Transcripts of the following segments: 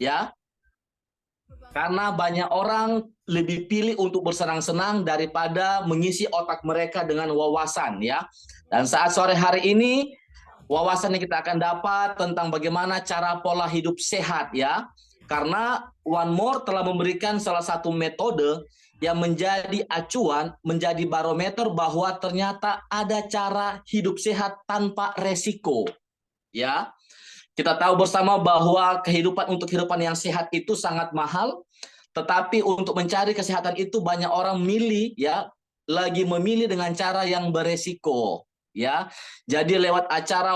ya. Karena banyak orang lebih pilih untuk bersenang-senang daripada mengisi otak mereka dengan wawasan, ya. Dan saat sore hari ini, wawasan yang kita akan dapat tentang bagaimana cara pola hidup sehat, ya. Karena One More telah memberikan salah satu metode yang menjadi acuan, menjadi barometer bahwa ternyata ada cara hidup sehat tanpa resiko, ya. Kita tahu bersama bahwa kehidupan yang sehat itu sangat mahal, tetapi untuk mencari kesehatan itu banyak orang milih, ya, lagi memilih dengan cara yang beresiko, ya. Jadi lewat acara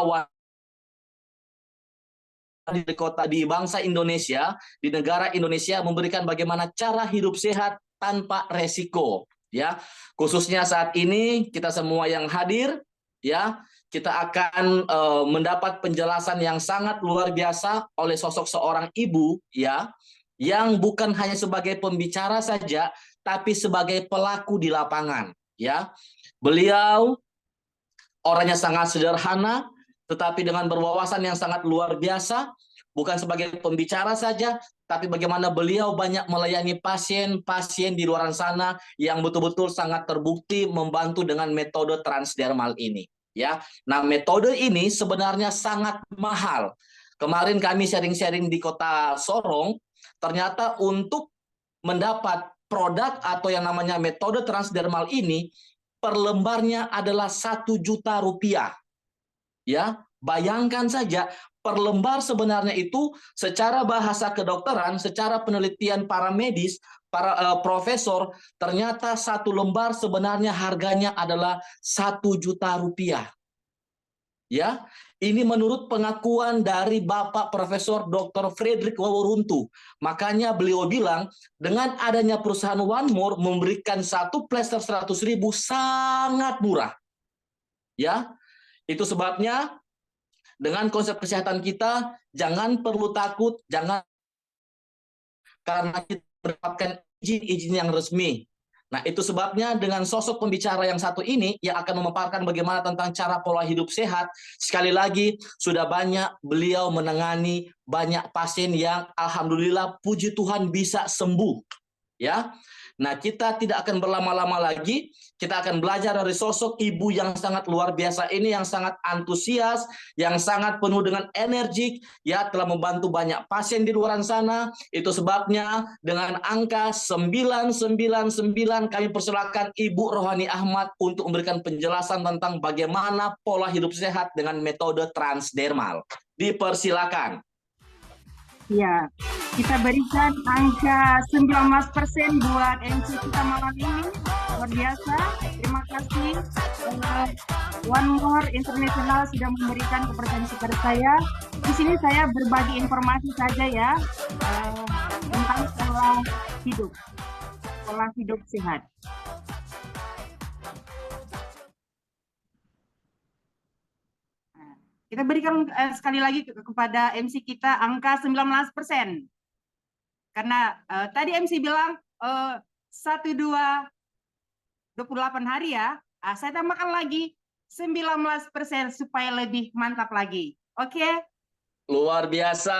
di bangsa Indonesia, di negara Indonesia memberikan bagaimana cara hidup sehat tanpa resiko, ya. Khususnya saat ini kita semua yang hadir, ya, kita akan mendapat penjelasan yang sangat luar biasa oleh sosok seorang ibu, ya, yang bukan hanya sebagai pembicara saja, tapi sebagai pelaku di lapangan, ya. Beliau orangnya sangat sederhana, tetapi dengan berwawasan yang sangat luar biasa, bukan sebagai pembicara saja, tapi bagaimana beliau banyak melayani pasien-pasien di luar sana yang betul-betul sangat terbukti membantu dengan metode transdermal ini. Ya, nah metode ini sebenarnya sangat mahal. Kemarin kami sharing-sharing di kota Sorong, ternyata untuk mendapat produk atau yang namanya metode transdermal ini per lembarnya adalah 1 juta rupiah. Ya, bayangkan saja per lembar sebenarnya itu secara bahasa kedokteran, secara penelitian para medis, para profesor, ternyata 1 lembar sebenarnya harganya adalah 1 juta rupiah. Ya, ini menurut pengakuan dari Bapak Profesor Dr. Frederick Waworuntu. Makanya beliau bilang dengan adanya perusahaan One More memberikan satu plester 100.000 sangat murah. Ya, itu sebabnya dengan konsep kesehatan kita jangan perlu takut, jangan karena kita mendapatkan izin yang resmi. Nah, itu sebabnya dengan sosok pembicara yang satu ini yang akan memaparkan bagaimana tentang cara pola hidup sehat. Sekali lagi, sudah banyak beliau menangani banyak pasien yang alhamdulillah puji Tuhan bisa sembuh. Ya. Nah, kita tidak akan berlama-lama lagi. Kita akan belajar dari sosok ibu yang sangat luar biasa ini, yang sangat antusias, yang sangat penuh dengan energi, ya, telah membantu banyak pasien di luar sana. Itu sebabnya dengan angka 999 kami persilakan Ibu Rohani Ahmad untuk memberikan penjelasan tentang bagaimana pola hidup sehat dengan metode transdermal. Dipersilakan. Ya, kita berikan angka 19% buat MC kita malam ini. Luar biasa. Terima kasih. One More International sudah memberikan kepercayaan kepada saya. Di sini saya berbagi informasi saja ya tentang pola hidup sehat. Kita berikan sekali lagi kepada MC kita angka 19%. Karena tadi MC bilang 28 hari ya. Saya tambahkan lagi 19% supaya lebih mantap lagi. Oke? Luar biasa.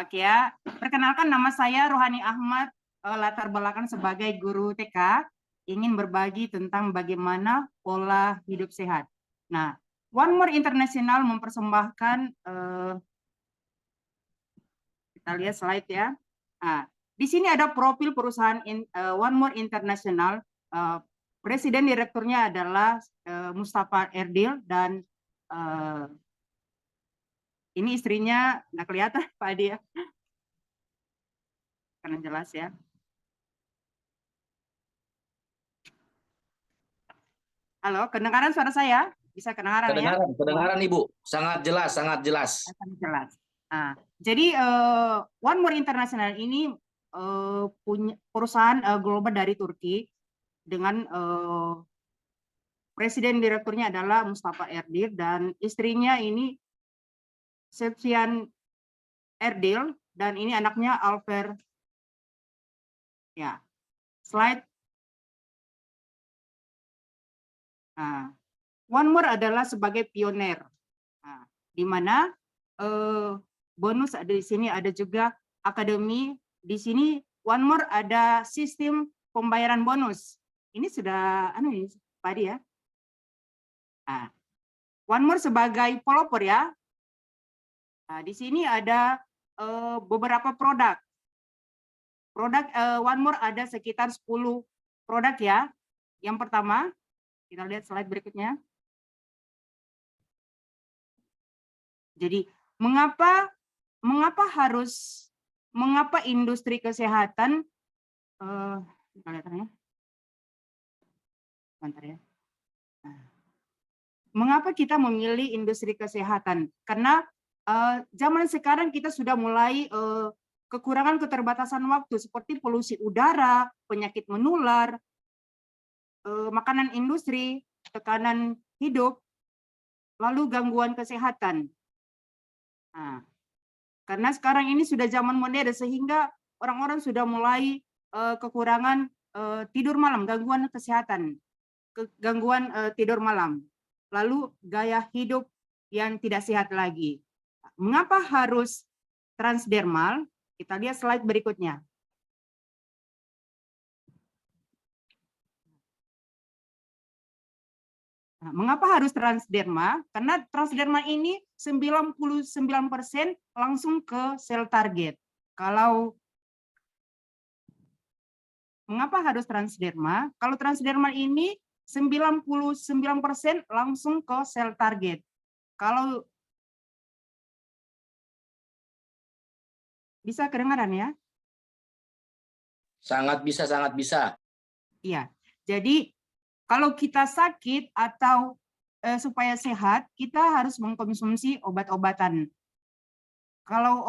Oke ya. Perkenalkan, nama saya Rohani Ahmad, latar belakang sebagai guru TK, ingin berbagi tentang bagaimana pola hidup sehat. Nah, One More International mempersembahkan, kita lihat slide ya. Nah, di sini ada profil perusahaan One More International. Presiden direkturnya adalah Mustafa Erdil dan ini istrinya nggak kelihatan Pak Adi ya, karena jelas ya. Halo, kedengaran suara saya? Bisa kedengaran ya? Kedengaran Ibu, sangat jelas, sangat jelas. Sangat jelas. Nah, jadi One More International ini punya perusahaan global dari Turki dengan presiden direkturnya adalah Mustafa Erdil dan istrinya ini Sepsian Erdil dan ini anaknya Alper. Ya, slide. Nah, One More adalah sebagai pioner. Nah, di mana bonus ada di sini, ada juga akademi. Di sini one more ada sistem pembayaran bonus. Ini sudah Pak Adi ya. Nah, one more sebagai pelopor ya. Nah, di sini ada beberapa produk. One more ada sekitar 10 produk ya. Yang pertama, kita lihat slide berikutnya. Jadi, mengapa industri kesehatan kita lihat ya. Bentar ya. Nah, mengapa kita memilih industri kesehatan? Karena zaman sekarang kita sudah mulai kekurangan keterbatasan waktu seperti polusi udara, penyakit menular, makanan industri, tekanan hidup, lalu gangguan kesehatan. Nah, karena sekarang ini sudah zaman modern sehingga orang-orang sudah mulai kekurangan tidur malam, gangguan kesehatan, gangguan tidur malam, lalu gaya hidup yang tidak sehat lagi. Mengapa harus transdermal? Kita lihat slide berikutnya. Nah, mengapa harus transderma? Karena transderma ini 99% langsung ke sel target. Mengapa harus transderma? Kalau transderma ini 99% langsung ke sel target. Kalau bisa kedengaran ya? Sangat bisa, sangat bisa. Iya. Jadi kalau kita sakit atau supaya sehat, kita harus mengkonsumsi obat-obatan. Kalau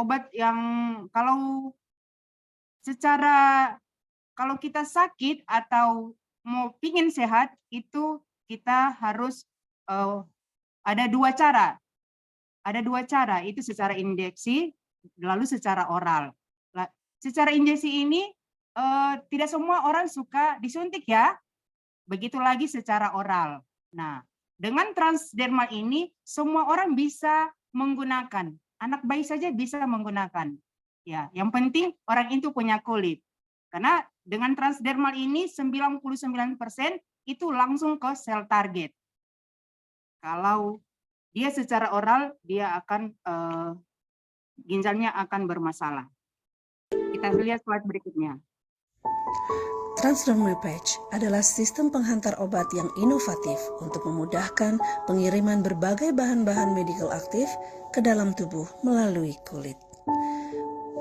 kalau kita sakit atau mau pingin sehat, itu kita harus ada dua cara. Ada dua cara, itu secara injeksi, lalu secara oral. Secara injeksi ini tidak semua orang suka disuntik ya. Begitu lagi secara oral. Nah, dengan transdermal ini semua orang bisa menggunakan. Anak bayi saja bisa menggunakan. Ya, yang penting orang itu punya kulit. Karena dengan transdermal ini 99% itu langsung ke sel target. Kalau dia secara oral, dia akan ginjalnya akan bermasalah. Kita lihat slide berikutnya. Transdermal Patch adalah sistem penghantar obat yang inovatif untuk memudahkan pengiriman berbagai bahan-bahan medikal aktif ke dalam tubuh melalui kulit.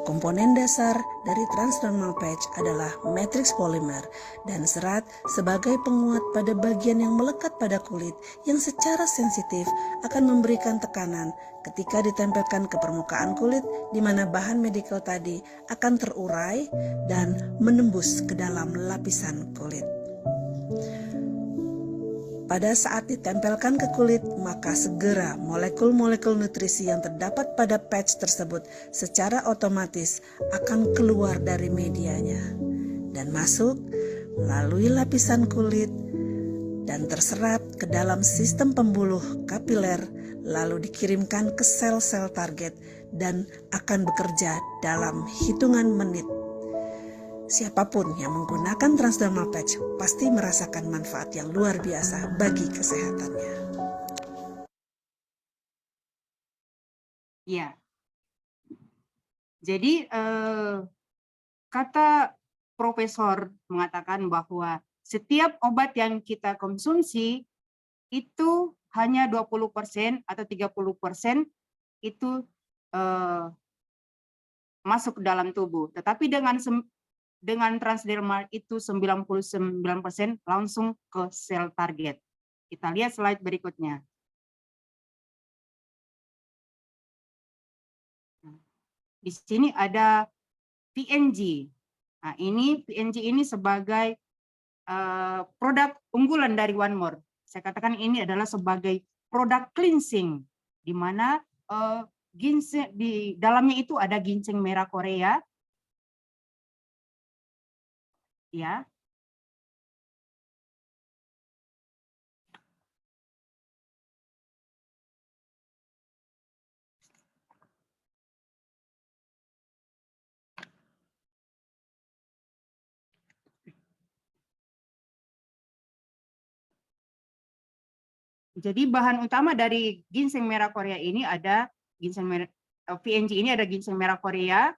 Komponen dasar dari transdermal patch adalah matriks polimer dan serat sebagai penguat pada bagian yang melekat pada kulit yang secara sensitif akan memberikan tekanan ketika ditempelkan ke permukaan kulit di mana bahan medikal tadi akan terurai dan menembus ke dalam lapisan kulit. Pada saat ditempelkan ke kulit, maka segera molekul-molekul nutrisi yang terdapat pada patch tersebut secara otomatis akan keluar dari medianya dan masuk melalui lapisan kulit dan terserap ke dalam sistem pembuluh kapiler, lalu dikirimkan ke sel-sel target dan akan bekerja dalam hitungan menit. Siapapun yang menggunakan transdermal patch pasti merasakan manfaat yang luar biasa bagi kesehatannya. Ya. Jadi kata profesor mengatakan bahwa setiap obat yang kita konsumsi itu hanya 20% atau 30% itu masuk ke dalam tubuh. Tetapi dengan transdermal itu 99% langsung ke sel target. Kita lihat slide berikutnya. Di sini ada PNG. Nah, PNG ini sebagai produk unggulan dari One More. Saya katakan ini adalah sebagai produk cleansing, di mana ginseng di dalamnya itu ada ginseng merah Korea. Ya. Jadi bahan utama dari ginseng merah Korea ini ada ginseng merah PNG ini ada ginseng merah Korea,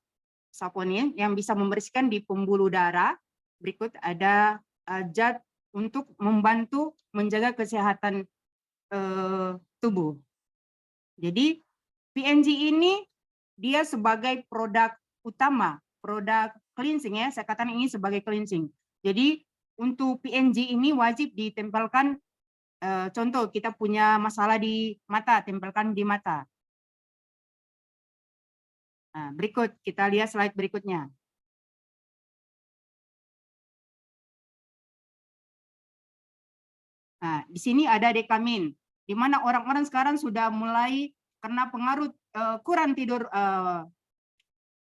saponin yang bisa membersihkan di pembuluh darah. Berikut ada zat untuk membantu menjaga kesehatan tubuh. Jadi PNG ini dia sebagai produk utama, produk cleansing ya, saya katakan ini sebagai cleansing. Jadi untuk PNG ini wajib ditempelkan, contoh kita punya masalah di mata, tempelkan di mata. Nah, berikut kita lihat slide berikutnya. Nah, di sini ada dekamin, di mana orang-orang sekarang sudah mulai karena pengaruh kurang tidur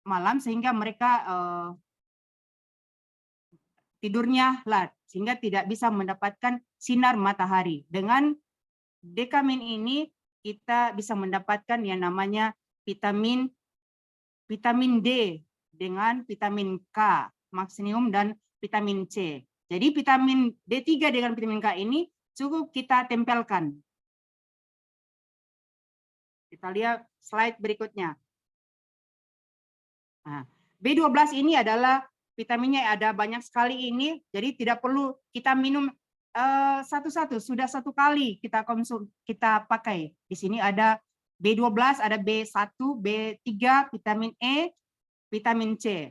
malam sehingga mereka tidurnya lat sehingga tidak bisa mendapatkan sinar matahari. Dengan dekamin ini kita bisa mendapatkan yang namanya vitamin D dengan vitamin K, magnesium dan vitamin C. Jadi vitamin D3 dengan vitamin K ini cukup kita tempelkan. Kita lihat slide berikutnya. Nah, B12 ini adalah vitaminnya ada banyak sekali ini, jadi tidak perlu kita minum satu-satu, sudah satu kali kita kita pakai. Di sini ada B12, ada B1, B3, vitamin E, vitamin C.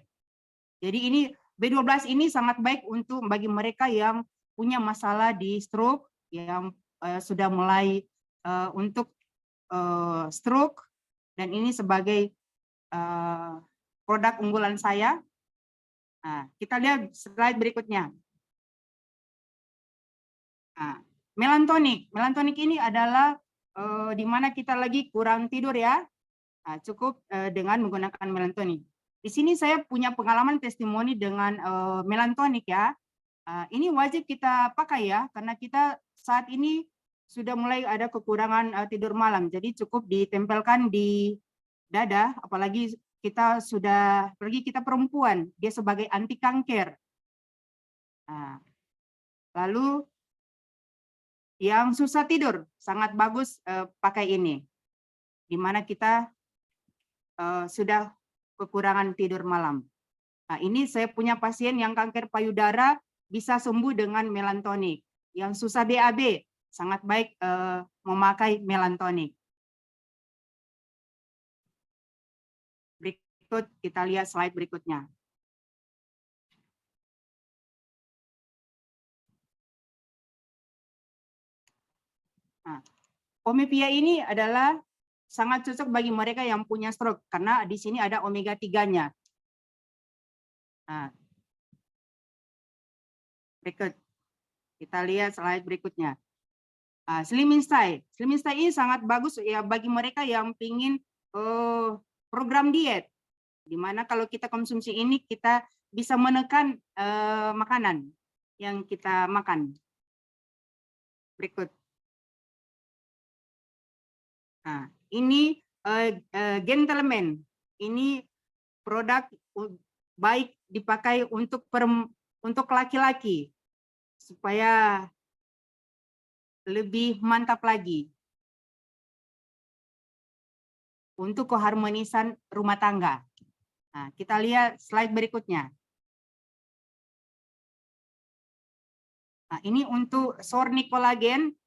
Jadi ini B12 ini sangat baik untuk bagi mereka yang punya masalah di stroke, yang sudah mulai untuk stroke, dan ini sebagai produk unggulan saya. Nah, kita lihat slide berikutnya. Nah, melantonik ini adalah di mana kita lagi kurang tidur ya. Nah, cukup dengan menggunakan melantonik. Di sini saya punya pengalaman testimoni dengan melantonik ya. Ini wajib kita pakai ya, karena kita saat ini sudah mulai ada kekurangan tidur malam. Jadi cukup ditempelkan di dada, apalagi kita sudah pergi, kita perempuan, dia sebagai anti kanker. Nah, lalu yang susah tidur sangat bagus pakai ini, di mana kita sudah kekurangan tidur malam. Nah, ini saya punya pasien yang kanker payudara bisa sembuh dengan melantonik. Yang susah BAB sangat baik memakai melantonik. Berikut kita lihat slide berikutnya. Nah, Omepia ini adalah sangat cocok bagi mereka yang punya stroke karena di sini ada omega 3-nya. Nah, berikut kita lihat slide berikutnya. Slimming Style ini sangat bagus ya bagi mereka yang ingin program diet, di mana kalau kita konsumsi ini kita bisa menekan makanan yang kita makan. Berikut. Nah, ini Gentleman, ini produk baik dipakai untuk laki-laki supaya lebih mantap lagi untuk keharmonisan rumah tangga. Nah, kita lihat slide berikutnya. Nah, ini untuk Sorni Kolagen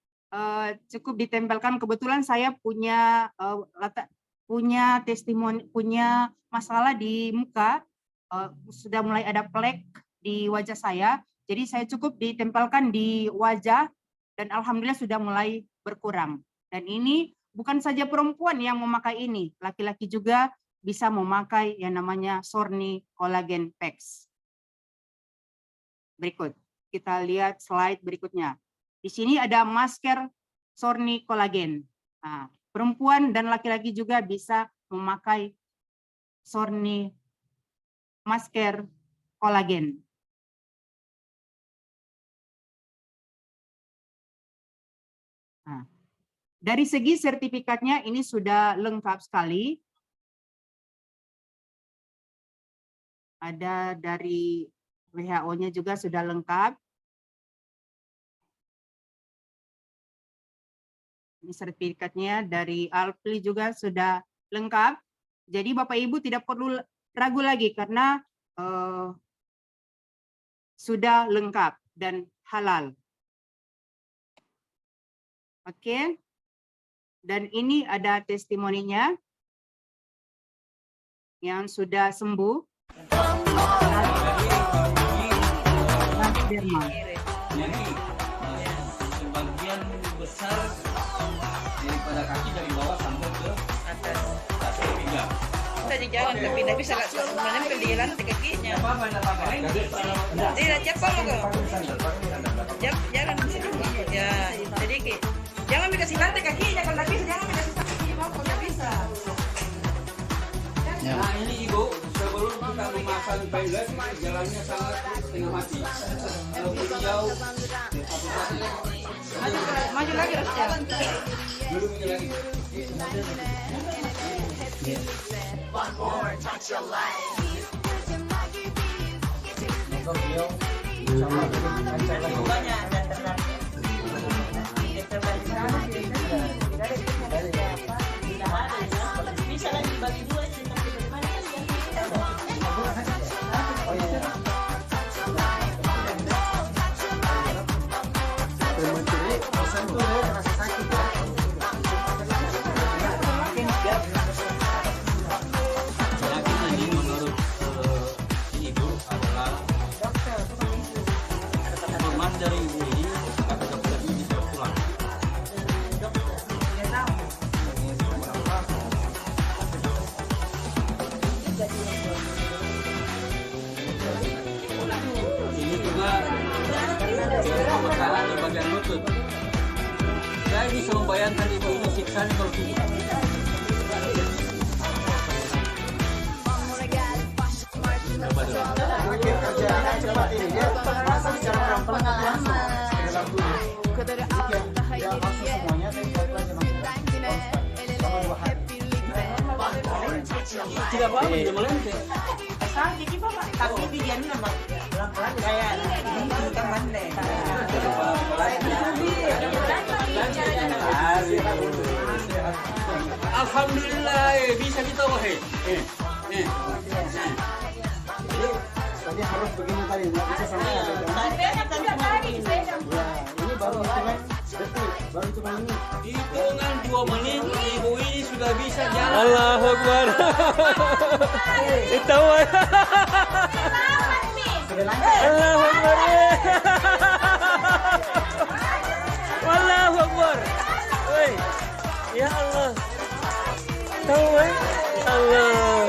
cukup ditempelkan. Kebetulan saya punya testimoni, punya masalah di muka, sudah mulai ada plek di wajah saya. Jadi saya cukup ditempelkan di wajah dan alhamdulillah sudah mulai berkurang. Dan ini bukan saja perempuan yang memakai ini, laki-laki juga bisa memakai yang namanya Sorni Collagen Packs. Berikut, kita lihat slide berikutnya. Di sini ada masker Sorni Collagen. Nah, perempuan dan laki-laki juga bisa memakai Sorni masker kolagen. Nah, dari segi sertifikatnya ini sudah lengkap sekali. Ada dari WHO-nya juga sudah lengkap. Ini sertifikatnya dari Alpli juga sudah lengkap. Jadi Bapak Ibu tidak perlu ragu lagi karena sudah lengkap dan halal. Oke. Dan ini ada testimoninya yang sudah sembuh. Transdermal. Jadi sebagian besar daripada kaki dari bawah sampai ke atas pinggang. Tadi jalan tapi tidak bisa sebenarnya pendilan di kakinya. Tidak cepat loh. Jangan sedikit ya. Jadi jangan dikasih lantai kakinya kalau bisa jangan dikasih kaki mau kalau bisa. Nah ini ibu sebelum kita memasang toilet jalannya sangat setengah mati. Kalau beliau Maju lagi harusnya. dulu lagi. Bisa lagi bagi dua sih tapi bagaimana Penyakit ini menurut ibu adalah kelemahan dari ibu ini kata dokter ini bisa pulang. Ini juga masalah di bagian lutut. Saya bisa membayangkan ibu ini siksaan kalau tidak. Tidak apa-apa, tidak melenting. tapi dia nama pelan-pelan kayak teman deh. Alhamdulillah, bisa kita wahai. Tadi harus begini tadi, nggak bisa sampai ini baru hitungan detik, baru hitungan ini. Hitungan 2 menit, ibu ini sudah bisa jalan. Allahu Akbar. Itu Allahu Akbar. Allahu Akbar. Woi. Ya Allah. Tahu Allah.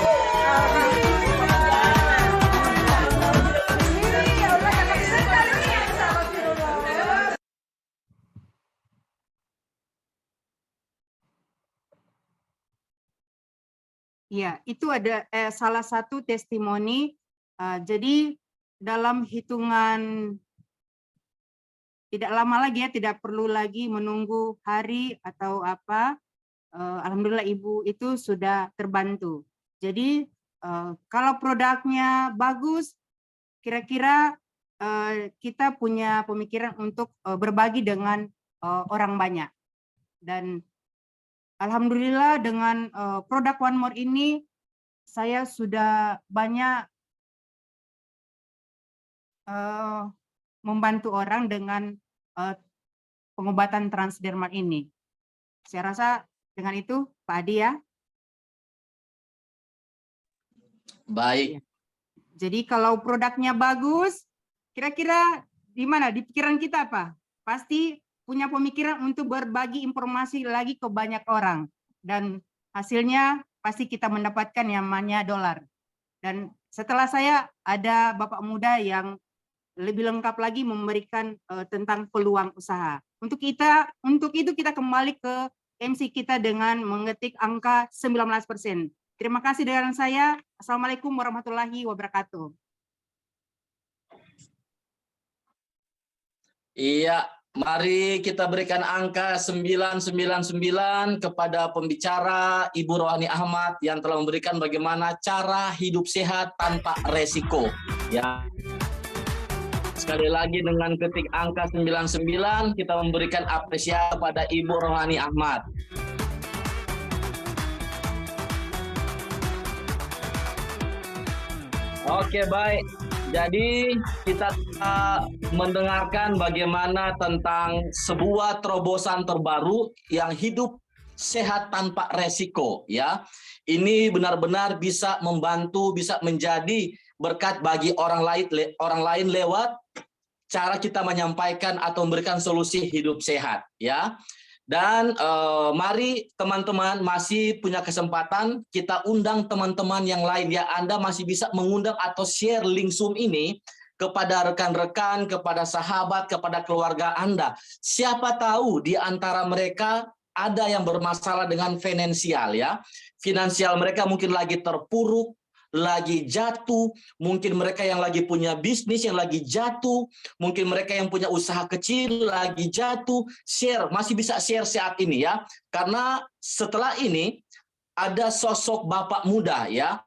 Ya, itu ada salah satu testimoni. Jadi dalam hitungan tidak lama lagi ya, tidak perlu lagi menunggu hari atau apa. Alhamdulillah ibu itu sudah terbantu. Jadi kalau produknya bagus, kira-kira kita punya pemikiran untuk berbagi dengan orang banyak. Dan alhamdulillah dengan produk One More ini saya sudah banyak membantu orang dengan pengobatan transdermal ini. Saya rasa dengan itu Pak Adi ya. Baik. Jadi kalau produknya bagus, kira-kira di mana? Di pikiran kita apa? Pasti punya pemikiran untuk berbagi informasi lagi ke banyak orang. Dan hasilnya pasti kita mendapatkan yang namanya dolar. Dan setelah saya ada Bapak muda yang lebih lengkap lagi memberikan tentang peluang usaha. Untuk itu kita kembali ke MC kita dengan mengetik angka 19%. Terima kasih dengan saya. Assalamualaikum warahmatullahi wabarakatuh. Iya, mari kita berikan angka 999 kepada pembicara Ibu Rohani Ahmad yang telah memberikan bagaimana cara hidup sehat tanpa resiko. Ya. Sekali lagi dengan ketik angka 99 kita memberikan apresiasi kepada Ibu Rohani Ahmad. Oke, baik. Jadi kita mendengarkan bagaimana tentang sebuah terobosan terbaru yang hidup sehat tanpa resiko, ya. Ini benar-benar bisa membantu, bisa menjadi berkat bagi orang lain lewat cara kita menyampaikan atau memberikan solusi hidup sehat, ya. Dan mari teman-teman masih punya kesempatan, kita undang teman-teman yang lain, ya. Anda masih bisa mengundang atau share link Zoom ini kepada rekan-rekan, kepada sahabat, kepada keluarga Anda. Siapa tahu di antara mereka ada yang bermasalah dengan finansial, ya. Finansial mereka mungkin lagi terpuruk, lagi jatuh, mungkin mereka yang lagi punya bisnis yang lagi jatuh, mungkin mereka yang punya usaha kecil lagi jatuh. Share, masih bisa share saat ini, ya. Karena setelah ini ada sosok bapak muda, ya,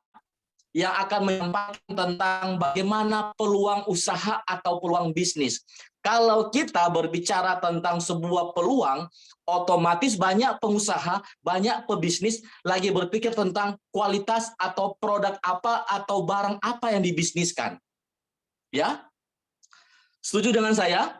yang akan menyampaikan tentang bagaimana peluang usaha atau peluang bisnis. Kalau kita berbicara tentang sebuah peluang, otomatis banyak pengusaha, banyak pebisnis lagi berpikir tentang kualitas atau produk apa atau barang apa yang dibisniskan. Ya? Setuju dengan saya?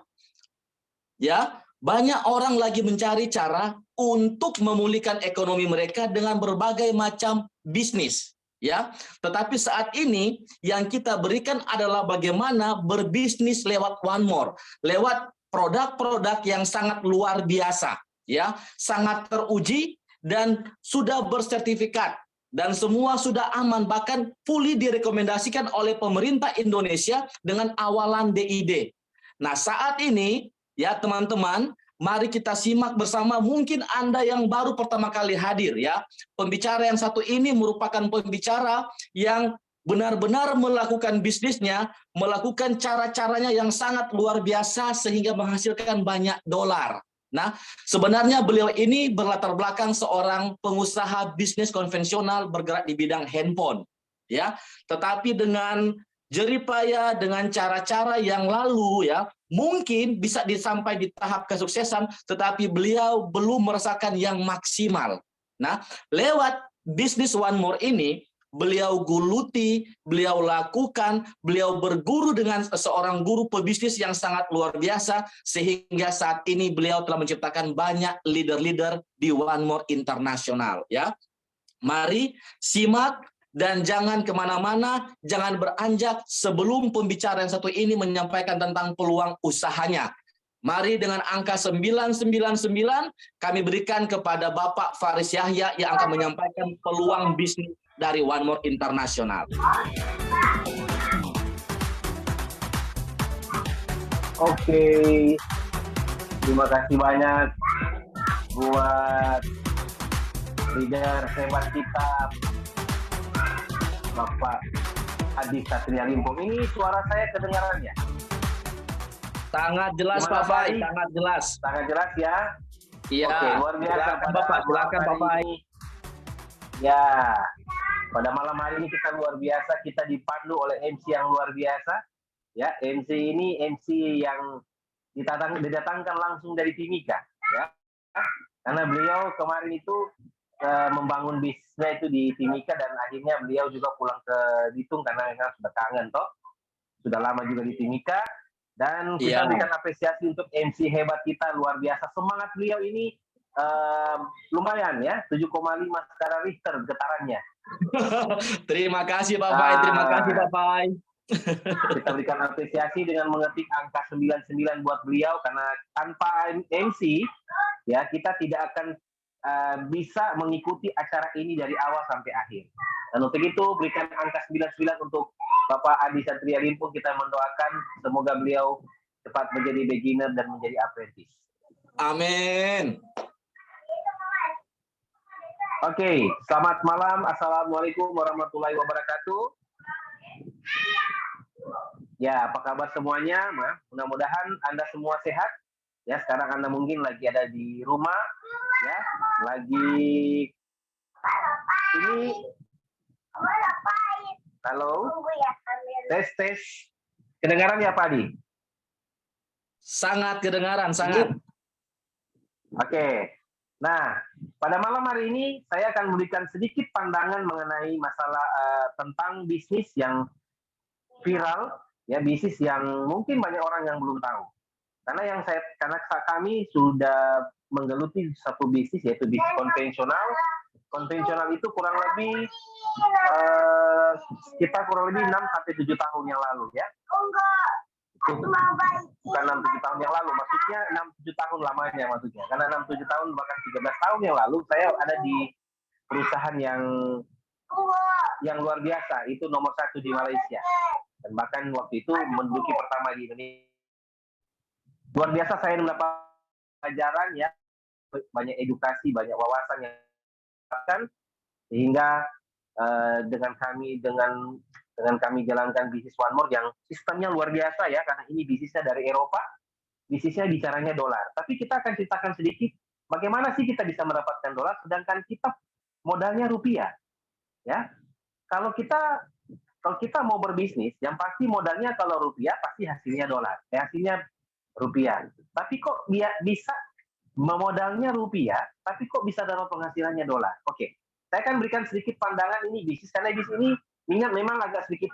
Ya, banyak orang lagi mencari cara untuk memulihkan ekonomi mereka dengan berbagai macam bisnis. Ya, tetapi saat ini yang kita berikan adalah bagaimana berbisnis lewat One More, lewat produk-produk yang sangat luar biasa, ya, sangat teruji dan sudah bersertifikat dan semua sudah aman, bahkan fully direkomendasikan oleh pemerintah Indonesia dengan awalan DID. Nah, saat ini, ya teman-teman, mari kita simak bersama. Mungkin Anda yang baru pertama kali hadir, ya. Pembicara yang satu ini merupakan pembicara yang benar-benar melakukan bisnisnya, melakukan cara-caranya yang sangat luar biasa sehingga menghasilkan banyak dolar. Nah, sebenarnya beliau ini berlatar belakang seorang pengusaha bisnis konvensional bergerak di bidang handphone, ya. Tetapi dengan jeripaya, dengan cara-cara yang lalu, ya, mungkin bisa sampai di tahap kesuksesan, tetapi beliau belum merasakan yang maksimal. Nah, lewat bisnis One More ini, beliau guluti, beliau lakukan, beliau berguru dengan seorang guru pebisnis yang sangat luar biasa, sehingga saat ini beliau telah menciptakan banyak leader-leader di One More Internasional, ya. Mari simak. Dan jangan kemana-mana, jangan beranjak sebelum pembicara yang satu ini menyampaikan tentang peluang usahanya. Mari dengan angka 999 kami berikan kepada Bapak Faris Yahya yang akan menyampaikan peluang bisnis dari One More Internasional. Oke, terima kasih banyak buat leader hebat kita, Bapak Adi Satria Limpong. Ini suara saya kedengarannya? Sangat jelas, Pak Fai, sangat jelas. Sangat jelas, ya? Iya. Oke, luar biasa. Silakan Bapak, silakan Pak Fai. Ya, pada malam hari ini kita luar biasa, kita dipandu oleh MC yang luar biasa. Ya, MC ini MC yang didatangkan langsung dari Timika, ya. Karena beliau kemarin itu membangun bisnisnya itu di Timika dan akhirnya beliau juga pulang ke Bitung karena memang sudah kangen toh, sudah lama juga di Timika. Dan kita berikan apresiasi untuk MC hebat kita, luar biasa semangat beliau ini. Lumayan, ya, 7,5 skala Richter getarannya. Terima kasih Pak Fai, terima kasih Pak Fai. Kita berikan apresiasi dengan mengetik angka 99 buat beliau, karena tanpa MC, ya, kita tidak akan bisa mengikuti acara ini dari awal sampai akhir. Dan untuk itu berikan angka 99 untuk Bapak Adi Satria Limpong. Kita mendoakan semoga beliau cepat menjadi beginner dan menjadi apprentice. Amin. Oke, selamat malam. Assalamualaikum warahmatullahi wabarakatuh. Ya, apa kabar semuanya? Mudah-mudahan Anda semua sehat. Ya, sekarang Anda mungkin lagi ada di rumah, ya, lagi ini. Halo. Tes. Kedengaran ya, Pak Adi? Sangat kedengaran, sangat. Oke. Nah, pada malam hari ini saya akan memberikan sedikit pandangan mengenai masalah tentang bisnis yang viral, ya, bisnis yang mungkin banyak orang yang belum tahu. Karena kami sudah menggeluti satu bisnis, yaitu bisnis konvensional. Konvensional itu kurang lebih sekitar kurang lebih 6-7 tahun yang lalu, ya. Bukan 6-7 tahun yang lalu, maksudnya 6-7 tahun lamanya maksudnya. Karena 6-7 tahun bahkan 13 tahun yang lalu saya ada di perusahaan yang luar biasa, itu nomor 1 di Malaysia. Dan bahkan waktu itu menduduki pertama di Indonesia. Luar biasa saya mendapat pelajaran, ya, banyak edukasi, banyak wawasan yang dapatkan, sehingga dengan kami jalankan bisnis One More yang sistemnya luar biasa, ya, karena ini bisnisnya dari Eropa, bisnisnya bicaranya dolar. Tapi kita akan ceritakan sedikit bagaimana sih kita bisa mendapatkan dolar sedangkan kita modalnya rupiah, ya. Kalau kita mau berbisnis, yang pasti modalnya kalau rupiah pasti hasilnya dolar, hasilnya rupiah. Tapi kok dia bisa modalnya rupiah, tapi kok bisa dapat penghasilannya dolar? Oke, saya akan berikan sedikit pandangan ini bisnis, karena bisnis ini memang agak sedikit,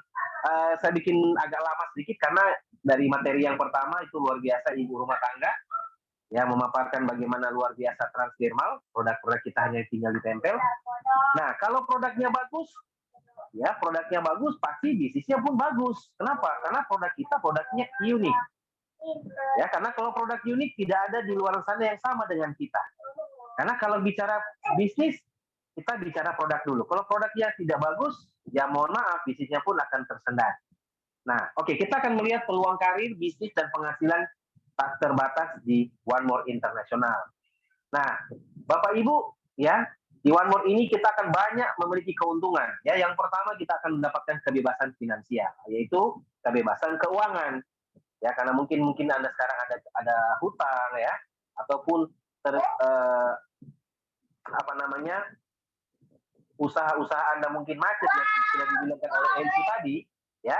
saya bikin agak lama sedikit, karena dari materi yang pertama itu luar biasa ibu rumah tangga, ya, memaparkan bagaimana luar biasa transdermal, produk-produk kita hanya tinggal ditempel. Nah, kalau produknya bagus, ya, produknya bagus, pasti bisnisnya pun bagus. Kenapa? Karena produknya unik. Ya, karena kalau produk unik tidak ada di luar sana yang sama dengan kita. Karena kalau bicara bisnis, kita bicara produk dulu. Kalau produknya tidak bagus, ya mohon maaf, bisnisnya pun akan tersendat. Nah, oke, kita akan melihat peluang karir, bisnis, dan penghasilan tak terbatas di One More International. Nah, Bapak Ibu, ya, di One More ini kita akan banyak memiliki keuntungan. Ya, yang pertama kita akan mendapatkan kebebasan finansial, yaitu kebebasan keuangan. Ya, karena mungkin Anda sekarang ada hutang, ya, ataupun usaha Anda mungkin macet yang sudah dibilangkan oleh MC tadi, ya.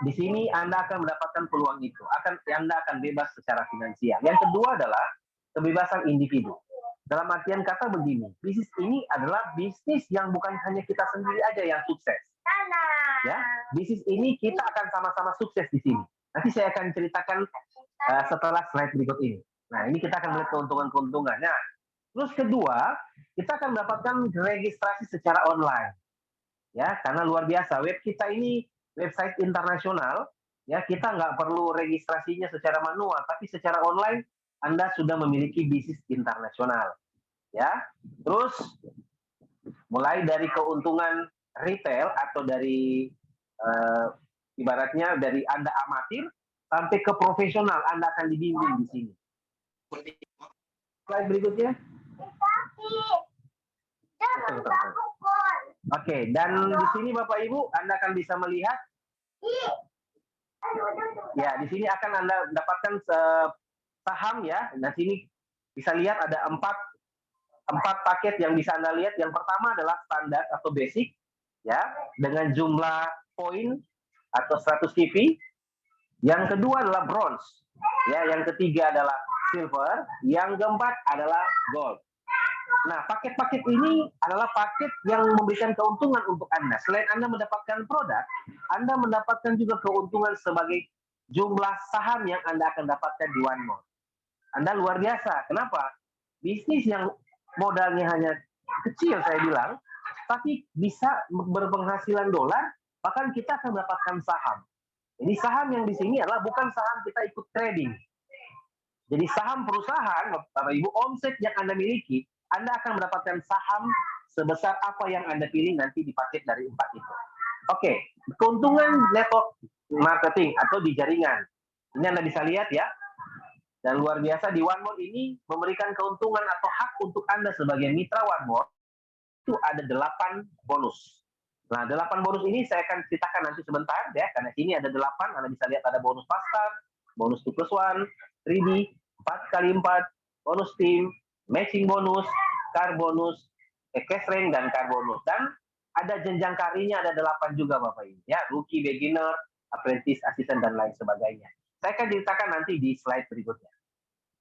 Di sini Anda akan mendapatkan peluang itu. Anda akan bebas secara finansial. Yang kedua adalah kebebasan individu. Dalam artian kata begini, bisnis ini adalah bisnis yang bukan hanya kita sendiri aja yang sukses. Ya, bisnis ini kita akan sama-sama sukses di sini. Nanti saya akan ceritakan setelah slide berikut ini. Nah, ini kita akan melihat keuntungan-keuntungan. Nah, terus kedua, kita akan mendapatkan registrasi secara online. Ya, karena luar biasa, web kita ini website internasional, ya, kita nggak perlu registrasinya secara manual, tapi secara online Anda sudah memiliki bisnis internasional. Ya, terus mulai dari keuntungan retail atau dari ibaratnya dari Anda amatir sampai ke profesional, Anda akan dibimbing di sini. Slide berikutnya. Oke, dan di sini Bapak Ibu Anda akan bisa melihat, ya, di sini akan Anda dapatkan saham, ya. Nah, sini bisa lihat ada empat paket yang bisa Anda lihat. Yang pertama adalah standar atau basic, ya, dengan jumlah poin atau 100 TV. Yang kedua adalah bronze, ya. Yang ketiga adalah silver. Yang keempat adalah gold. Nah, paket-paket ini adalah paket yang memberikan keuntungan untuk Anda. Selain Anda mendapatkan produk, Anda mendapatkan juga keuntungan sebagai jumlah saham yang Anda akan dapatkan di One More. Anda luar biasa. Kenapa? Bisnis yang modalnya hanya kecil, saya bilang, tapi bisa berpenghasilan dolar, bahkan kita akan mendapatkan saham. Jadi saham yang di sini adalah bukan saham kita ikut trading. Jadi saham perusahaan, Bapak Ibu, omset yang Anda miliki, Anda akan mendapatkan saham sebesar apa yang Anda pilih nanti di paket dari 4 itu. Oke, keuntungan network marketing atau di jaringan. Ini Anda bisa lihat, ya. Dan luar biasa di One More ini memberikan keuntungan atau hak untuk Anda sebagai mitra One More, itu ada 8 bonus. Nah, 8 bonus ini saya akan ceritakan nanti sebentar, ya, karena sini ada 8, Anda bisa lihat ada bonus pasar, bonus 2+1, 3D, 4x4, bonus team, matching bonus, car bonus, cash rank, dan car bonus. Dan ada jenjang karirnya ada 8 juga, Bapak Ibu, ya, rookie, beginner, apprentice, assistant, dan lain sebagainya. Saya akan ceritakan nanti di slide berikutnya.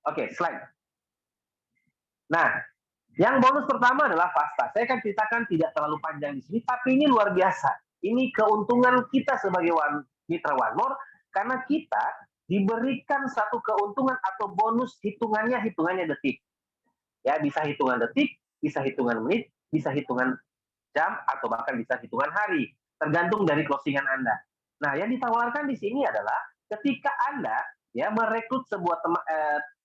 Oke, slide. Nah, yang bonus pertama adalah Fasta. Saya akan ceritakan tidak terlalu panjang di sini, tapi ini luar biasa. Ini keuntungan kita sebagai mitra One More, karena kita diberikan satu keuntungan atau bonus hitungannya detik. Ya, bisa hitungan detik, bisa hitungan menit, bisa hitungan jam, atau bahkan bisa hitungan hari, tergantung dari closingan Anda. Nah, yang ditawarkan di sini adalah ketika Anda ya merekrut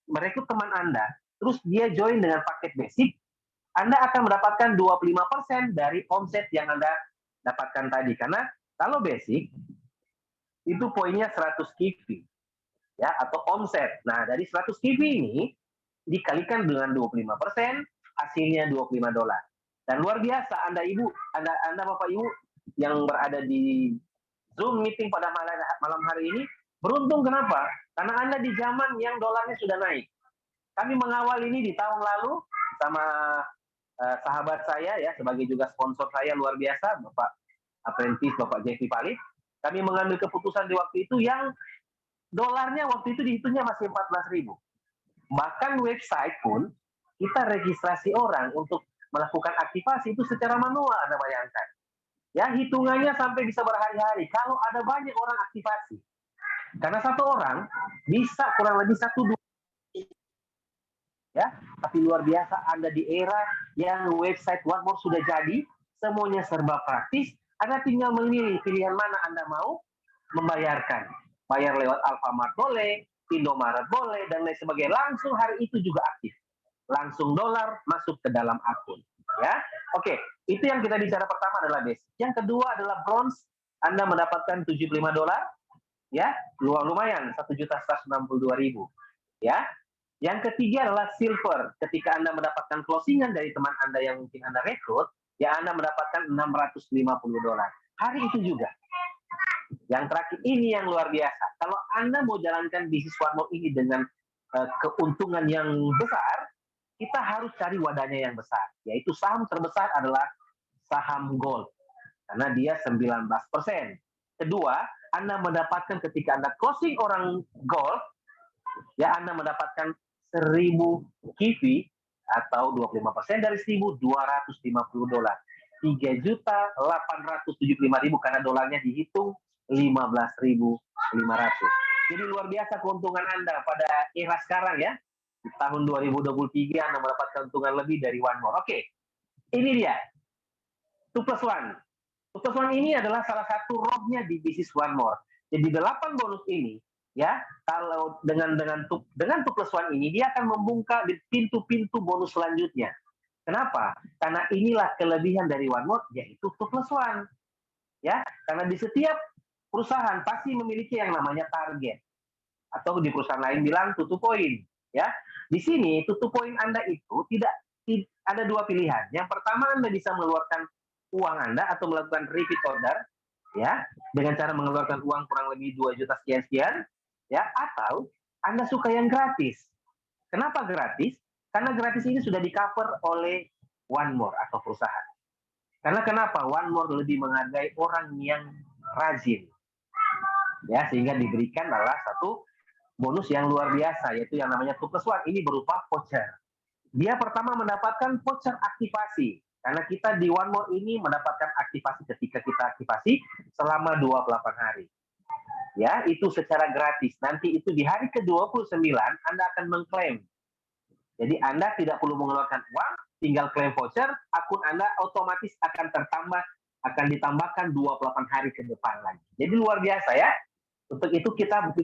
merekrut teman Anda, terus dia join dengan paket basic, Anda akan mendapatkan 25% dari omset yang Anda dapatkan tadi. Karena kalau basic itu poinnya 100 KV ya, atau omset. Nah, dari 100 KV ini dikalikan dengan 25%, hasilnya $25. Dan luar biasa, Anda Bapak Ibu yang berada di Zoom meeting pada malam hari ini, beruntung kenapa? Karena Anda di zaman yang dolarnya sudah naik. Kami mengawal ini di tahun lalu sama sahabat saya ya, sebagai juga sponsor saya luar biasa, Bapak Apprentice, Bapak Jeffy Palid. Kami mengambil keputusan di waktu itu yang dolarnya waktu itu dihitungnya masih 14.000. Bahkan website pun kita registrasi orang untuk melakukan aktivasi itu secara manual, Anda bayangkan. Ya, hitungannya sampai bisa berhari-hari kalau ada banyak orang aktivasi. Karena satu orang bisa kurang lebih 1-2 ya, tapi luar biasa Anda di era yang website One More sudah jadi, semuanya serba praktis, Anda tinggal memilih pilihan mana Anda mau membayarkan. Bayar lewat Alfamart boleh, Indomaret boleh, dan lain sebagainya. Langsung hari itu juga aktif. Langsung dolar masuk ke dalam akun. Ya, oke. Itu yang kita bicara pertama adalah basic. Yang kedua adalah bronze. Anda mendapatkan $75, ya, lumayan 1.162.000, ya. Yang ketiga adalah silver. Ketika Anda mendapatkan closingan dari teman Anda yang mungkin Anda rekrut, ya Anda mendapatkan $650. Hari itu juga. Yang terakhir ini yang luar biasa. Kalau Anda mau jalankan bisnis One More ini dengan keuntungan yang besar, kita harus cari wadahnya yang besar. Yaitu saham terbesar adalah saham gold. Karena dia 19%. Kedua, Anda mendapatkan ketika Anda closing orang gold, ya Anda mendapatkan 1.000 KV atau 25% dari $1.250. $3.875.000 karena dolarnya dihitung 15.500. Jadi luar biasa keuntungan Anda pada era sekarang ya. Di tahun 2023 Anda mendapatkan keuntungan lebih dari One More. Oke, ini dia 2+1. 2+1 ini adalah salah satu rohnya di bisnis One More. Jadi 8 bonus ini ya, kalau dengan 2+1 ini dia akan membuka di pintu-pintu bonus selanjutnya. Kenapa? Karena inilah kelebihan dari One More, yaitu 2+1. Ya, karena di setiap perusahaan pasti memiliki yang namanya target. Atau di perusahaan lain bilang tutup poin. Ya, di sini tutup poin Anda itu tidak ada dua pilihan. Yang pertama Anda bisa mengeluarkan uang Anda atau melakukan repeat order, ya, dengan cara mengeluarkan uang kurang lebih 2 juta sekian-sekian, ya, atau Anda suka yang gratis. Kenapa gratis? Karena gratis ini sudah di-cover oleh One More atau perusahaan. Karena kenapa? One More lebih menghargai orang yang rajin. Ya, sehingga diberikan adalah satu bonus yang luar biasa, yaitu yang namanya 2+1. Ini berupa voucher. Dia pertama mendapatkan voucher aktivasi. Karena kita di One More ini mendapatkan aktivasi ketika kita aktivasi selama 28 hari. Ya, itu secara gratis. Nanti itu di hari ke-29 Anda akan mengklaim. Jadi Anda tidak perlu mengeluarkan uang, tinggal klaim voucher, akun Anda otomatis akan ditambahkan 28 hari ke depan lagi. Jadi luar biasa ya. Untuk itu kita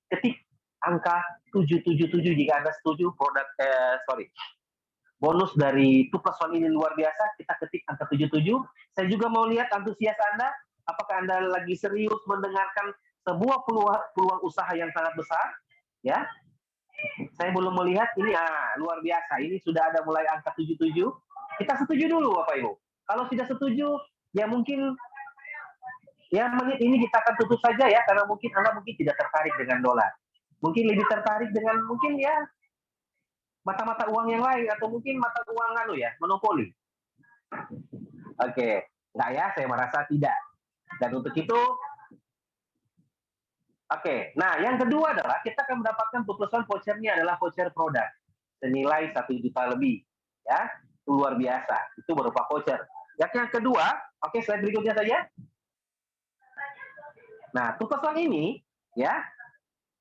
ketik angka 777 jika Anda setuju bonus dari 2+1 ini luar biasa, kita ketik angka 77. Saya juga mau lihat antusias Anda, apakah Anda lagi serius mendengarkan sebuah peluang usaha yang sangat besar, ya. Saya belum melihat ini, luar biasa. Ini sudah ada mulai angka 77. Kita setuju dulu, Bapak Ibu. Kalau tidak setuju, ya mungkin ya menit ini kita akan tutup saja ya, karena mungkin Anda tidak tertarik dengan dolar. Mungkin lebih tertarik dengan mungkin ya mata-mata uang yang lain, atau mungkin mata uang monopoli. Oke, enggak ya, saya merasa tidak. Dan untuk itu Oke, nah yang kedua adalah kita akan mendapatkan 2+1 vouchernya adalah voucher produk senilai 1 juta lebih, ya, itu luar biasa, itu berupa voucher. Yang kedua, oke, slide berikutnya saja. Nah, 2+1 ini, ya,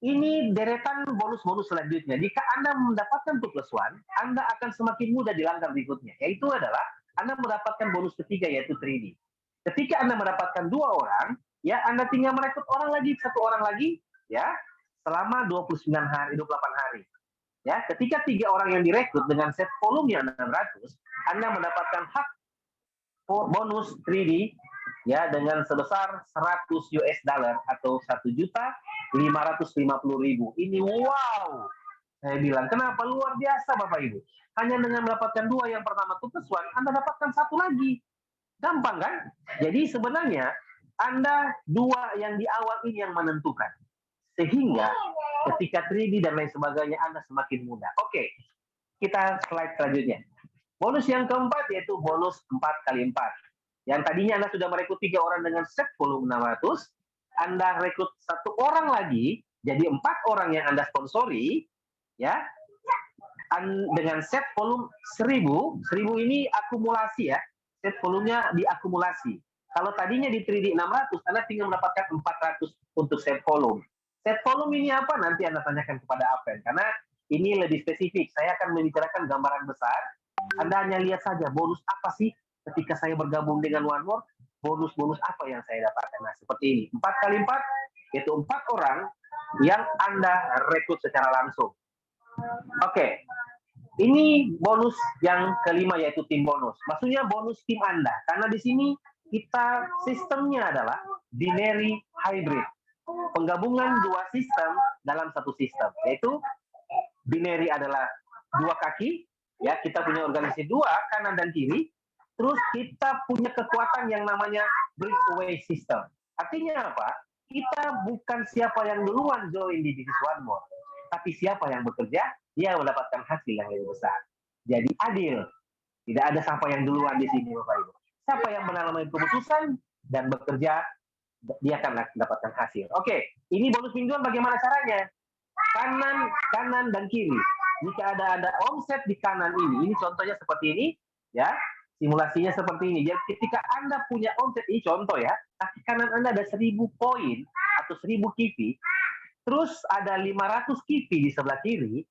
ini deretan bonus-bonus selanjutnya. Jika Anda mendapatkan 2+1, Anda akan semakin mudah di langkah berikutnya, yaitu adalah Anda mendapatkan bonus ketiga, yaitu 3D. Ketika Anda mendapatkan 2 orang, ya, Anda tinggal merekrut satu orang lagi, ya, selama 29 hari, 28 hari. Ya, ketika 3 orang yang direkrut dengan set volume yang 600, Anda mendapatkan hak bonus 3D, ya, dengan sebesar 100 US dollar atau 1.550.000. Ini wow. Saya bilang, kenapa luar biasa Bapak Ibu? Hanya dengan mendapatkan 2 yang pertama 2+1, Anda dapatkan 1 lagi. Gampang kan? Jadi sebenarnya Anda 2 yang di awal ini yang menentukan. Sehingga ketika 3D dan lain sebagainya Anda semakin mudah. Oke, kita slide selanjutnya. Bonus yang keempat yaitu bonus 4x4. Yang tadinya Anda sudah merekrut 3 orang dengan set volume 600, Anda rekrut 1 orang lagi, jadi 4 orang yang Anda sponsori, ya, dengan set volume 1000 ini akumulasi ya, set volumenya diakumulasi. Kalau tadinya di 3D 600, Anda tinggal mendapatkan 400 untuk set volume. Set volume ini apa? Nanti Anda tanyakan kepada Apen, karena ini lebih spesifik. Saya akan membicarakan gambaran besar. Anda hanya lihat saja bonus apa sih ketika saya bergabung dengan One More, bonus-bonus apa yang saya dapatkan. Nah, seperti ini. 4x4, yaitu 4 orang yang Anda rekrut secara langsung. Oke. Ini bonus yang kelima yaitu tim bonus. Maksudnya bonus tim Anda. Karena di sini kita sistemnya adalah binary hybrid. Penggabungan 2 sistem dalam satu sistem. Yaitu binary adalah 2 kaki. Ya, kita punya organisasi 2 kanan dan kiri. Terus kita punya kekuatan yang namanya breakaway system. Artinya apa? Kita bukan siapa yang duluan join di bisnis One More. Tapi siapa yang bekerja, dia mendapatkan hasil yang lebih besar. Jadi adil. Tidak ada siapa yang duluan di sini, Bapak Ibu. Siapa yang mengalami keputusan dan bekerja, dia akan mendapatkan hasil. Oke, ini bonus mingguan bagaimana caranya? Kanan dan kiri. Jika ada omset di kanan ini contohnya seperti ini, ya, simulasinya seperti ini. Jadi ketika Anda punya omset, ini contoh ya, kaki kanan Anda ada 1000 poin atau 1000 KIVI, terus ada 500 KIVI di sebelah kiri,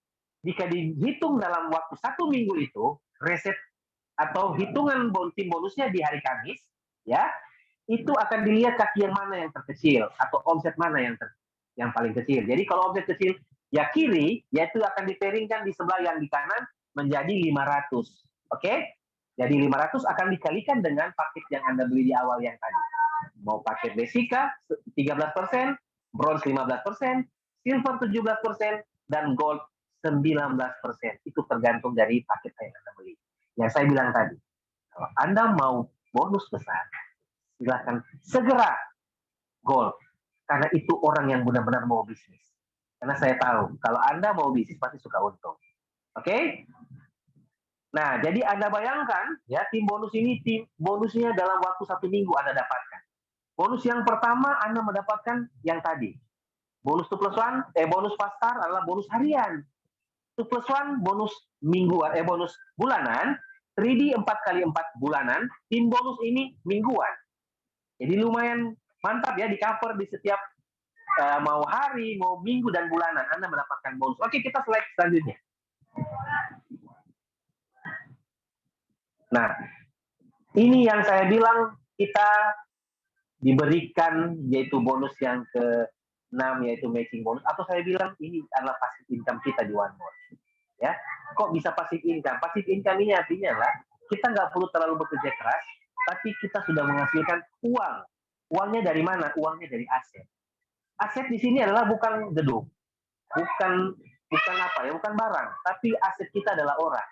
jika dihitung dalam waktu 1 minggu itu, reset atau hitungan tim bonusnya di hari Kamis, ya, itu akan dilihat kaki yang mana yang terkecil atau omset mana yang paling kecil. Jadi kalau omset kecil ya kiri, yaitu akan diperingkan di sebelah yang di kanan menjadi 500. Oke? Jadi 500 akan dikalikan dengan paket yang Anda beli di awal yang tadi. Mau paket Basica 13%, Bronze 15%, Silver 17%, dan Gold 19%. Itu tergantung dari paket yang Anda beli. Yang saya bilang tadi, kalau Anda mau bonus besar, silakan segera Gold. Karena itu orang yang benar-benar mau bisnis. Karena saya tahu, kalau Anda mau bisnis pasti suka untung. Oke? Nah, jadi Anda bayangkan, ya, tim bonus ini, tim bonusnya dalam waktu 1 minggu Anda dapatkan. Bonus yang pertama Anda mendapatkan yang tadi. Bonus 2+1, bonus pasar adalah bonus harian. 2+1 bonus mingguan, bonus bulanan. 3D 4x4 bulanan. Tim bonus ini mingguan. Jadi lumayan mantap ya, di cover di setiap mau hari, mau minggu dan bulanan Anda mendapatkan bonus. Oke, kita slide selanjutnya. Nah, ini yang saya bilang kita diberikan yaitu bonus yang ke-6 yaitu matching bonus, atau saya bilang ini adalah passive income kita di One More. Ya, kok bisa passive income? Passive income ini artinya lah kita nggak perlu terlalu bekerja keras, tapi kita sudah menghasilkan uang. Uangnya dari mana? Uangnya dari aset. Aset di sini adalah bukan gedung, bukan apa ya, bukan barang, tapi aset kita adalah orang.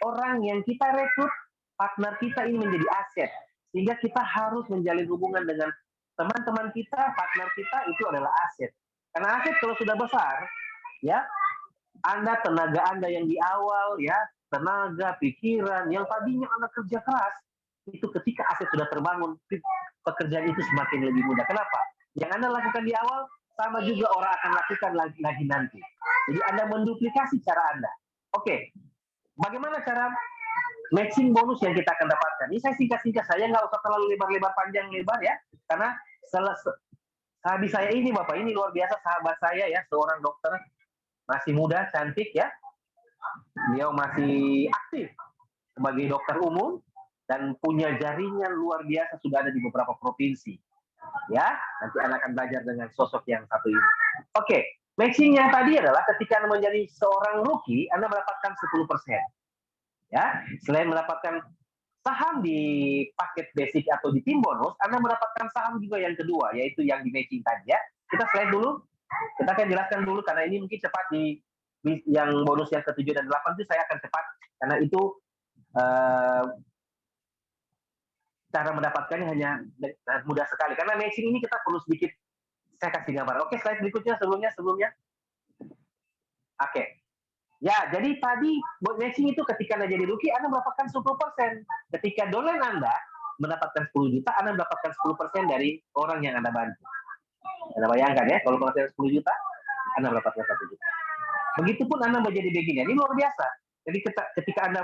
Orang yang kita rekrut, partner kita ini menjadi aset, sehingga kita harus menjalin hubungan dengan teman-teman kita, partner kita itu adalah aset. Karena aset kalau sudah besar, ya, tenaga Anda yang di awal, ya, tenaga, pikiran, yang tadinya Anda kerja keras, itu ketika aset sudah terbangun, pekerjaan itu semakin lebih mudah. Kenapa? Yang Anda lakukan di awal, sama juga orang akan lakukan lagi nanti. Jadi Anda menduplikasi cara Anda. Oke, bagaimana cara matching bonus yang kita akan dapatkan? Ini saya singkat-singkat, saya nggak usah terlalu lebar-lebar panjang lebar ya, karena sahabat saya ini Bapak, ini luar biasa sahabat saya ya, seorang dokter, masih muda, cantik ya. Beliau masih aktif sebagai dokter umum dan punya jaringan luar biasa, sudah ada di beberapa provinsi. Ya, nanti Anda akan belajar dengan sosok yang satu ini. Oke, matching yang tadi adalah ketika Anda menjadi seorang rookie, Anda mendapatkan 10%. Ya, selain mendapatkan saham di paket basic atau di tim bonus, Anda mendapatkan saham juga yang kedua, yaitu yang di matching tadi ya. Kita slide dulu. Kita akan jelaskan dulu karena ini mungkin cepat di yang bonus yang ke-7 dan 8 itu saya akan cepat karena itu cara mendapatkannya hanya mudah sekali. Karena matching ini kita perlu sedikit, saya kasih gambar. Oke, slide berikutnya sebelumnya. Oke. Ya, jadi tadi buat matching itu ketika Anda jadi rookie, Anda mendapatkan 10%. Ketika downline Anda mendapatkan 10 juta, Anda mendapatkan 10% dari orang yang Anda bantu. Anda bayangkan ya, kalau penghasilan 10 juta, Anda mendapatkan 1 juta. Begitupun Anda menjadi beginner. Ini luar biasa. Jadi ketika Anda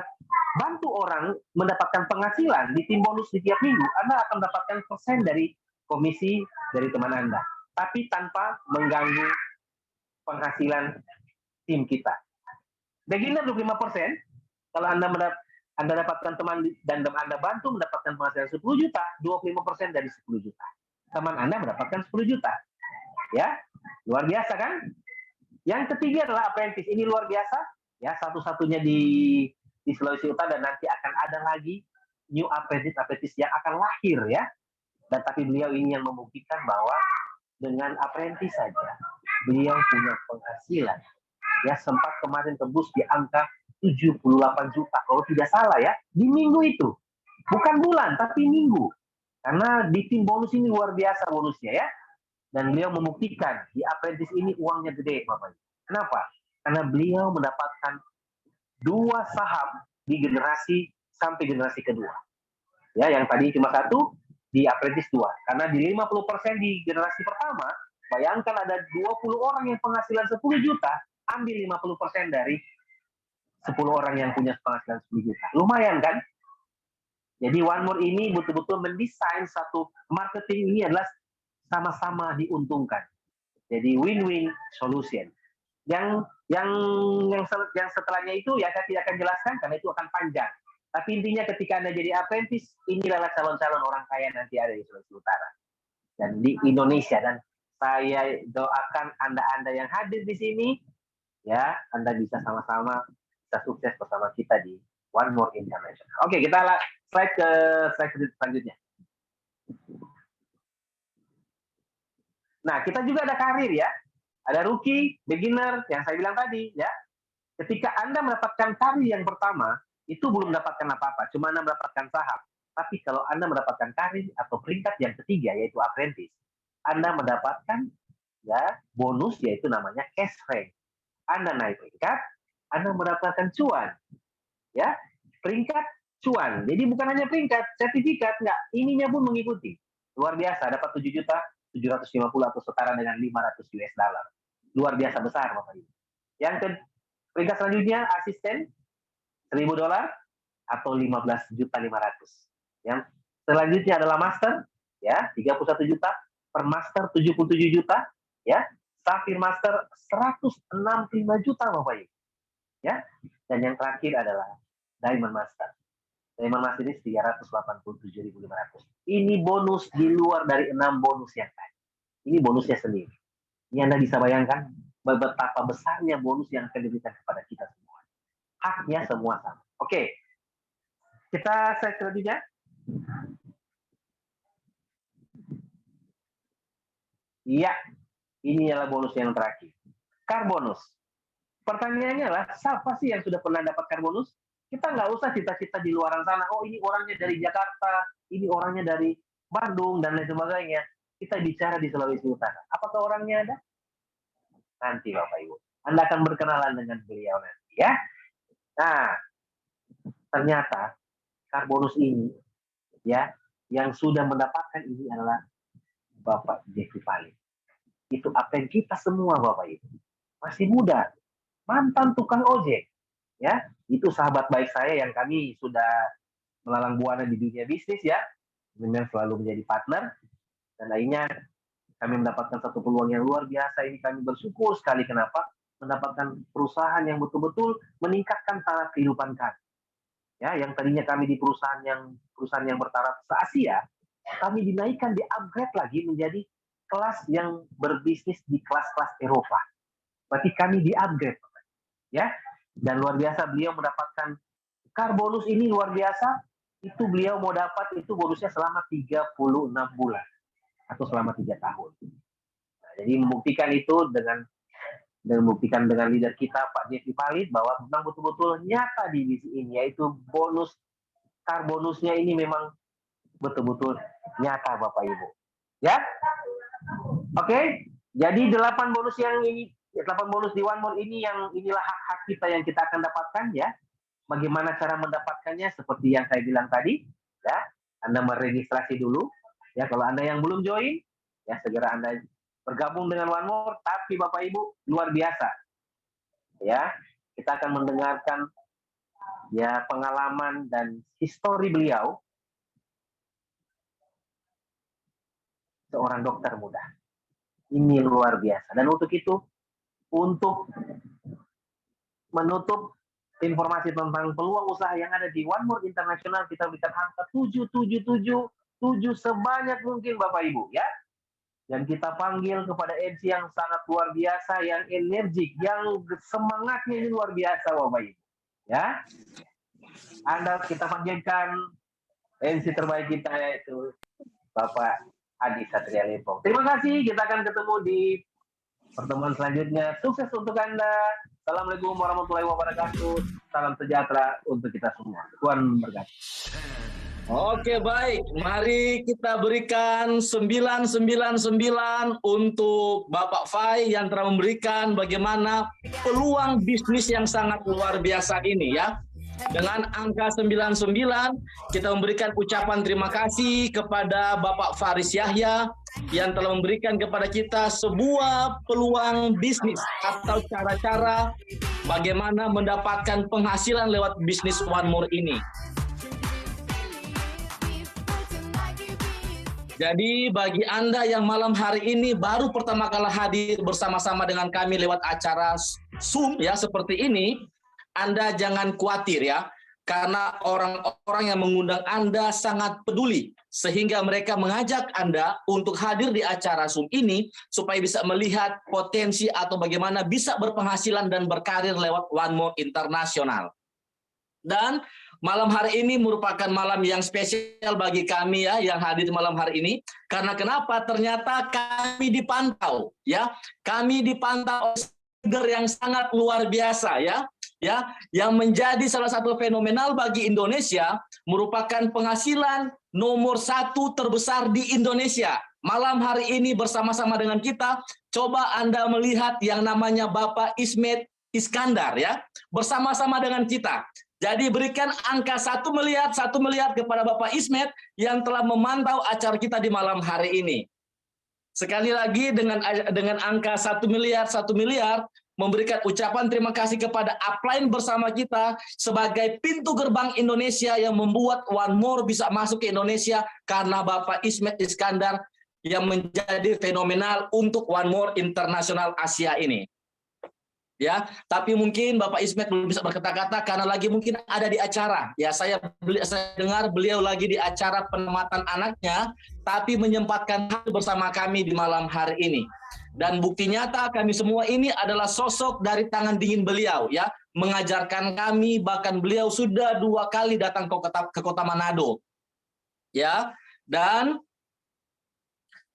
bantu orang mendapatkan penghasilan di tim bonus di tiap minggu, Anda akan mendapatkan persen dari komisi dari teman Anda. Tapi tanpa mengganggu penghasilan tim kita. Beginner 25%, kalau Anda dapatkan teman dan Anda bantu mendapatkan penghasilan 10 juta, 25% dari 10 juta. Teman Anda mendapatkan 10 juta. Ya, luar biasa kan? Yang ketiga adalah apprentice. Ini luar biasa. Ya, satu-satunya di Sulawesi Utara dan nanti akan ada lagi new apprentice yang akan lahir ya. Dan tapi beliau ini yang membuktikan bahwa dengan apprentice saja beliau punya penghasilan. Ya, sempat kemarin tembus di angka 78 juta kalau tidak salah ya, di minggu itu. Bukan bulan tapi minggu. Karena di tim bonus ini luar biasa bonusnya ya. Dan beliau membuktikan di apprentice ini uangnya gede Bapak. Kenapa? Karena beliau mendapatkan 2 saham di generasi sampai generasi kedua. Ya, yang tadi cuma 1 di apprentice 2. Karena di 50% di generasi pertama, bayangkan ada 20 orang yang penghasilan 10 juta, ambil 50% dari 10 orang yang punya penghasilan 10 juta. Lumayan kan? Jadi One More ini betul-betul mendesain satu marketing ini adalah sama-sama diuntungkan. Jadi win-win solution. Yang setelahnya itu ya saya tidak akan jelaskan karena itu akan panjang. Tapi intinya ketika Anda jadi apprentice, inilah calon-calon orang kaya nanti ada di Sulawesi Utara dan di Indonesia. Dan saya doakan Anda yang hadir di sini, ya Anda bisa sama-sama bisa sukses bersama kita di One More International. Oke, kita slide ke selanjutnya. Nah, kita juga ada karir ya. Ada rookie, beginner, yang saya bilang tadi, ya. Ketika Anda mendapatkan karir yang pertama, itu belum mendapatkan apa-apa, cuma Anda mendapatkan saham. Tapi kalau Anda mendapatkan karir atau peringkat yang ketiga, yaitu apprentice, Anda mendapatkan ya bonus, yaitu namanya cash rank. Anda naik peringkat, Anda mendapatkan cuan. Ya, peringkat cuan. Jadi bukan hanya peringkat, sertifikat, enggak. Ininya pun mengikuti. Luar biasa, dapat 7.750 atau setara dengan 500 US dollar. Luar biasa besar Bapak Ibu. Yang ke peringkat selanjutnya asisten $1.000 atau 15.500. Yang selanjutnya adalah master ya 31 juta, per master 77 juta ya, Safir master 165 juta Bapak Ibu. Ya. Dan yang terakhir adalah Diamond Master. Diamond Master ini 387.500. Ini bonus di luar dari 6 bonus yang tadi. Ini bonusnya sendiri. Ini Anda bisa bayangkan betapa besarnya bonus yang akan diberikan kepada kita semua. Haknya semua sama. Oke. Kita slide selanjutnya. Iya. Ini adalah bonus yang terakhir. Car bonus. Pertanyaannya adalah, siapa sih yang sudah pernah dapat car bonus? Kita nggak usah cita-cita di luar sana. Oh, ini orangnya dari Jakarta, ini orangnya dari Bandung, dan lain sebagainya. Kita bicara di Sulawesi Utara. Apakah orangnya ada? Nanti Bapak Ibu. Anda akan berkenalan dengan beliau nanti ya. Nah, ternyata car bonus ini ya yang sudah mendapatkan ini adalah Bapak Jeffrey Paling. Itu absen kita semua Bapak Ibu. Masih muda, mantan tukang ojek. Ya, itu sahabat baik saya yang kami sudah melalang buana di dunia bisnis ya. Kemudian selalu menjadi partner. Dan akhirnya kami mendapatkan satu peluang yang luar biasa. Ini kami bersyukur sekali. Kenapa? Mendapatkan perusahaan yang betul-betul meningkatkan taraf kehidupan kami. Ya, yang tadinya kami di perusahaan yang bertaraf se-Asia, kami dinaikkan, di-upgrade lagi menjadi kelas yang berbisnis di kelas-kelas Eropa. Berarti kami di-upgrade. Ya, dan luar biasa beliau mendapatkan car bonus ini luar biasa. Itu beliau mau dapat itu bonusnya selama 36 bulan atau selama 3 tahun. Nah, jadi membuktikan itu dengan leader kita Pak Jeffrey Palid bahwa memang betul-betul nyata di misi ini, yaitu car bonusnya ini memang betul-betul nyata Bapak Ibu. Ya. Oke, jadi 8 bonus di One More ini inilah hak-hak kita yang kita akan dapatkan ya. Bagaimana cara mendapatkannya? Seperti yang saya bilang tadi, ya. Anda meregistrasi dulu. Ya, kalau Anda yang belum join, ya segera Anda bergabung dengan One More. Tapi Bapak Ibu luar biasa. Ya, kita akan mendengarkan ya pengalaman dan histori beliau. Seorang dokter muda. Ini luar biasa. Dan untuk itu, untuk menutup informasi tentang peluang usaha yang ada di One More International, kita berikan angka 7 sebanyak mungkin Bapak Ibu ya. Dan kita panggil kepada MC yang sangat luar biasa, yang energik, yang semangatnya ini luar biasa Bapak Ibu. Ya. Kita panggilkan MC terbaik kita, yaitu Bapak Adi Satria Limpong. Terima kasih, kita akan ketemu di pertemuan selanjutnya. Sukses untuk Anda. Assalamualaikum warahmatullahi wabarakatuh. Salam sejahtera untuk kita semua. Tuhan memberkati. Oke, baik. Mari kita berikan 999 untuk Bapak Fai yang telah memberikan bagaimana peluang bisnis yang sangat luar biasa ini ya. Dengan angka 99, kita memberikan ucapan terima kasih kepada Bapak Faris Yahya yang telah memberikan kepada kita sebuah peluang bisnis atau cara-cara bagaimana mendapatkan penghasilan lewat bisnis One More ini. Jadi bagi Anda yang malam hari ini baru pertama kali hadir bersama-sama dengan kami lewat acara Zoom ya seperti ini, Anda jangan khawatir ya, karena orang-orang yang mengundang Anda sangat peduli, sehingga mereka mengajak Anda untuk hadir di acara Zoom ini, supaya bisa melihat potensi atau bagaimana bisa berpenghasilan dan berkarir lewat One More International. Dan malam hari ini merupakan malam yang spesial bagi kami ya, yang hadir malam hari ini, karena kenapa? Ternyata kami dipantau, ya, kami dipantau oleh speaker yang sangat luar biasa ya, yang menjadi salah satu fenomenal bagi Indonesia, merupakan penghasilan nomor 1 terbesar di Indonesia. Malam hari ini bersama-sama dengan kita, coba Anda melihat yang namanya Bapak Ismet Iskandar ya, bersama-sama dengan kita. Jadi berikan angka 1 miliar kepada Bapak Ismet yang telah memantau acara kita di malam hari ini. Sekali lagi dengan angka 1 miliar, memberikan ucapan terima kasih kepada upline bersama kita sebagai pintu gerbang Indonesia yang membuat One More bisa masuk ke Indonesia, karena Bapak Ismet Iskandar yang menjadi fenomenal untuk One More International Asia ini. Ya, tapi mungkin Bapak Ismet belum bisa berkata-kata karena lagi mungkin ada di acara. Ya, saya dengar beliau lagi di acara penempatan anaknya, tapi menyempatkan hadir bersama kami di malam hari ini. Dan bukti nyata kami semua ini adalah sosok dari tangan dingin beliau ya, mengajarkan kami, bahkan beliau sudah 2 kali datang ke kota Manado. Ya, dan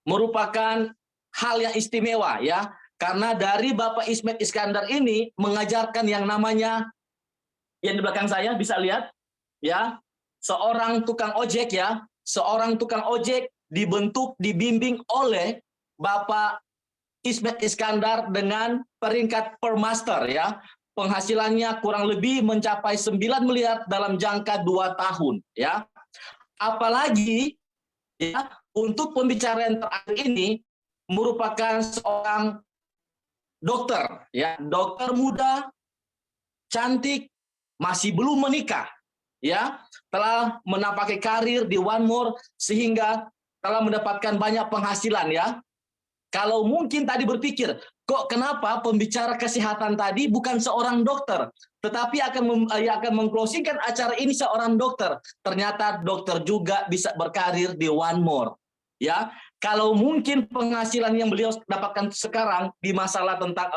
merupakan hal yang istimewa ya. Karena dari Bapak Ismet Iskandar ini mengajarkan yang namanya, yang di belakang saya bisa lihat, ya, seorang tukang ojek ya, seorang tukang ojek dibimbing oleh Bapak Ismet Iskandar dengan peringkat per master ya, penghasilannya kurang lebih mencapai 9 miliar dalam jangka 2 tahun ya. Apalagi ya, untuk pembicaraan terakhir ini, merupakan seorang dokter, ya, dokter muda, cantik, masih belum menikah, ya, telah menapaki karir di One More sehingga telah mendapatkan banyak penghasilan, ya. Kalau mungkin tadi berpikir, kok kenapa pembicara kesehatan tadi bukan seorang dokter, tetapi akan mengclosingkan acara ini seorang dokter. Ternyata dokter juga bisa berkarir di One More. Ya, kalau mungkin penghasilan yang beliau dapatkan sekarang di masalah tentang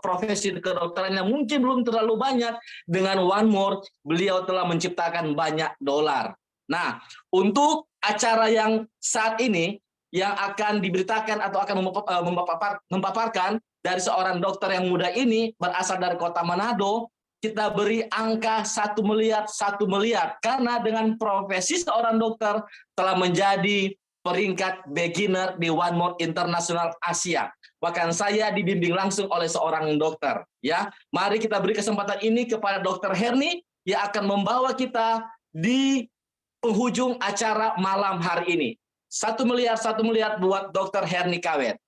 profesi kedokterannya mungkin belum terlalu banyak, dengan One More beliau telah menciptakan banyak dolar. Nah, untuk acara yang saat ini yang akan diberitakan atau akan memaparkan dari seorang dokter yang muda ini berasal dari kota Manado, kita beri angka 1 miliar karena dengan profesi seorang dokter telah menjadi peringkat beginner di One More International Asia. Bahkan saya dibimbing langsung oleh seorang dokter. Ya, mari kita beri kesempatan ini kepada Dokter Herni yang akan membawa kita di penghujung acara malam hari ini. 1 miliar buat Dokter Herni Kawet.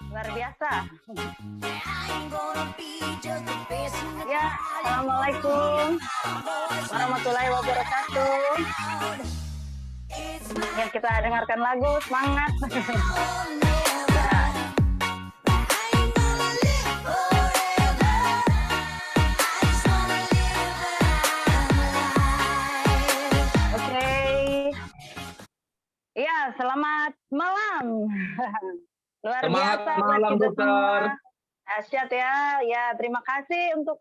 Luar biasa. Ya, Assalamualaikum warahmatullahi wabarakatuh. Ya, kita dengarkan lagu Semangat. Ya, selamat malam. Luar Semangat biasa buat malam, kita Dokter. semua. Dahsyat ya. Ya, terima kasih untuk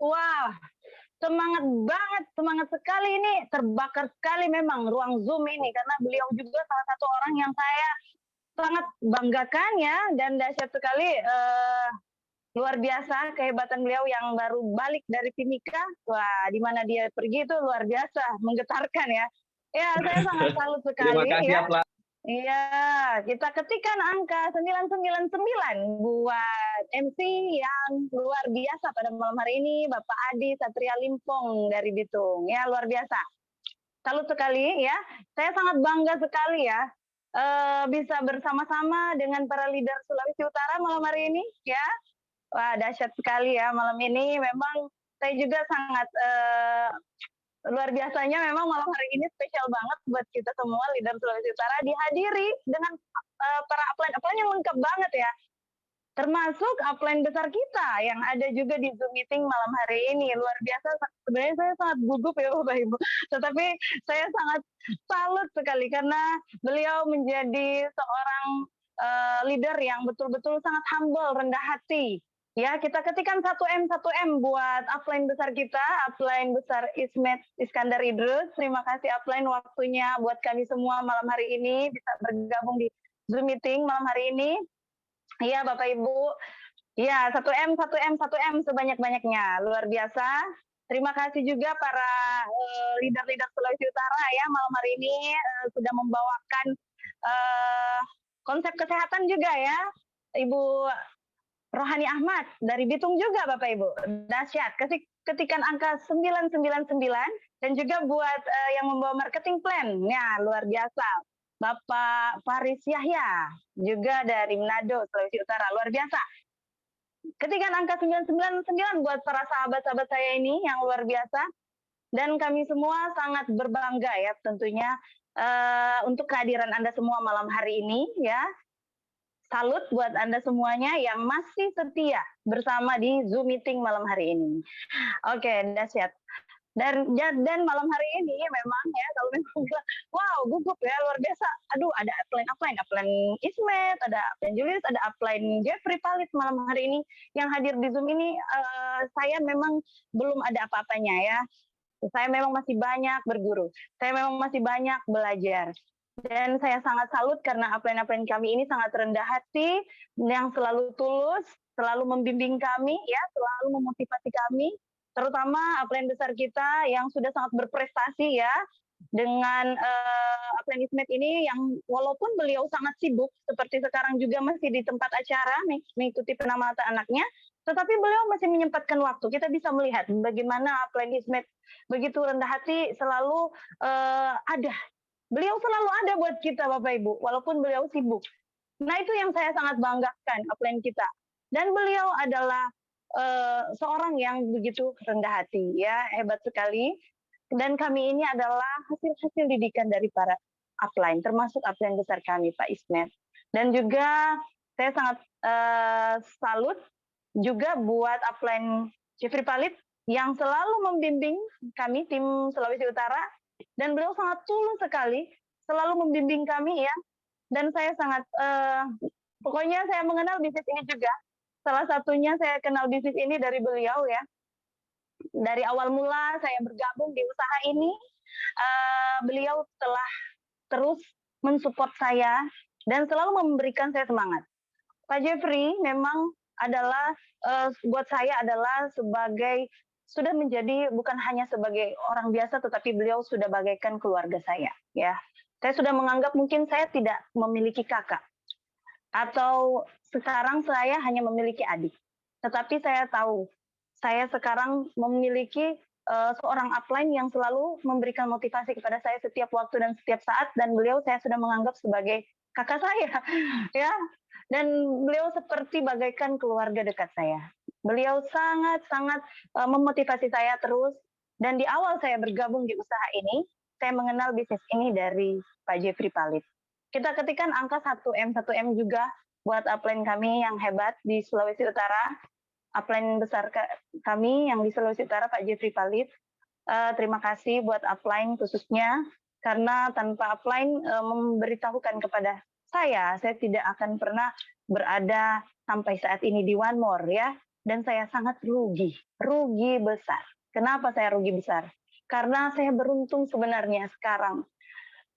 semangat banget, semangat sekali ini. Terbakar sekali memang ruang Zoom ini karena beliau juga salah satu orang yang saya sangat banggakan ya, dan dahsyat sekali. Luar biasa kehebatan beliau yang baru balik dari Timika. Wah, di mana dia pergi itu luar biasa, menggetarkan ya. Ya, saya sangat salut sekali. Terima kasih ya, Pak. Iya, kita ketikkan angka 999 buat MC yang luar biasa pada malam hari ini, Bapak Adi Satria Limpong dari Bitung. Ya, luar biasa. Salut sekali ya. Saya sangat bangga sekali ya bisa bersama-sama dengan para leader Sulawesi Utara malam hari ini ya. Wah, dahsyat sekali ya malam ini. Memang saya juga sangat luar biasanya memang malam hari ini spesial banget buat kita semua leader Sulawesi Utara dihadiri dengan para upline yang lengkap banget ya. Termasuk upline besar kita yang ada juga di Zoom meeting malam hari ini. Luar biasa, sebenarnya saya sangat gugup ya Bapak Ibu. Tetapi saya sangat salut sekali karena beliau menjadi seorang leader yang betul-betul sangat humble, rendah hati. Ya, kita ketikkan 1M buat upline besar kita, upline besar Ismet Iskandar Idrus. Terima kasih upline waktunya buat kami semua malam hari ini bisa bergabung di Zoom meeting malam hari ini. Iya, Bapak Ibu. Ya, 1M sebanyak-banyaknya. Luar biasa. Terima kasih juga para leader-leader Sulawesi Utara ya malam hari ini sudah membawakan konsep kesehatan juga ya. Ibu Rohani Ahmad dari Bitung juga Bapak Ibu. Dahsyat. Ketikan angka 999 dan juga buat yang membawa marketing plan. Ya, luar biasa. Bapak Faris Yahya juga dari Manado, Sulawesi Utara. Luar biasa. Ketikan angka 999 buat para sahabat-sahabat saya ini yang luar biasa. Dan kami semua sangat berbangga ya tentunya untuk kehadiran Anda semua malam hari ini ya. Salut buat Anda semuanya yang masih setia bersama di Zoom meeting malam hari ini. Oke, dahsyat. Dan malam hari ini memang ya, kalau memang bilang, wow, gugup ya, luar biasa. Aduh, ada upline Ismet, ada upline Julius, ada upline Jeffrey Palit malam hari ini yang hadir di Zoom ini. Saya memang belum ada apa-apanya ya. Saya memang masih banyak berguru. Saya memang masih banyak belajar. Dan saya sangat salut karena upline-upline kami ini sangat rendah hati, yang selalu tulus, selalu membimbing kami, ya, selalu memotivasi kami, terutama upline besar kita yang sudah sangat berprestasi ya, dengan upline Ismet ini yang walaupun beliau sangat sibuk, seperti sekarang juga masih di tempat acara mengikuti penamatan anaknya, Tetapi beliau masih menyempatkan waktu. Kita bisa melihat bagaimana upline Ismet begitu rendah hati selalu ada. Beliau selalu ada buat kita Bapak Ibu, walaupun beliau sibuk. Nah itu yang saya sangat banggakan upline kita. Dan beliau adalah seorang yang begitu rendah hati, ya hebat sekali. Dan kami ini adalah hasil-hasil didikan dari para upline, termasuk upline besar kami Pak Ismet. Dan juga saya sangat salut juga buat upline Jeffrey Palit yang selalu membimbing kami tim Sulawesi Utara, dan beliau sangat tulus sekali selalu membimbing kami ya. Dan saya sangat pokoknya saya mengenal bisnis ini juga. Salah satunya saya kenal bisnis ini dari beliau ya. Dari awal mula saya bergabung di usaha ini, beliau telah terus mensupport saya dan selalu memberikan saya semangat. Pak Jeffrey memang adalah buat saya adalah sebagai sudah menjadi bukan hanya sebagai orang biasa, tetapi beliau sudah bagaikan keluarga saya ya. Saya sudah menganggap mungkin saya tidak memiliki kakak, atau sekarang saya hanya memiliki adik, tetapi saya tahu saya sekarang memiliki seorang upline yang selalu memberikan motivasi kepada saya setiap waktu dan setiap saat, dan beliau saya sudah menganggap sebagai kakak saya ya. Dan beliau seperti bagaikan keluarga dekat saya. Beliau sangat-sangat memotivasi saya terus. Dan di awal saya bergabung di usaha ini, saya mengenal bisnis ini dari Pak Jeffrey Palit. Kita ketikkan angka 1M juga buat upline kami yang hebat di Sulawesi Utara. Upline besar kami yang di Sulawesi Utara, Pak Jeffrey Palit. Terima kasih buat upline khususnya, karena tanpa upline memberitahukan kepada saya tidak akan pernah berada sampai saat ini di One More ya. Dan saya sangat rugi besar. Kenapa saya rugi besar? Karena saya beruntung sebenarnya sekarang.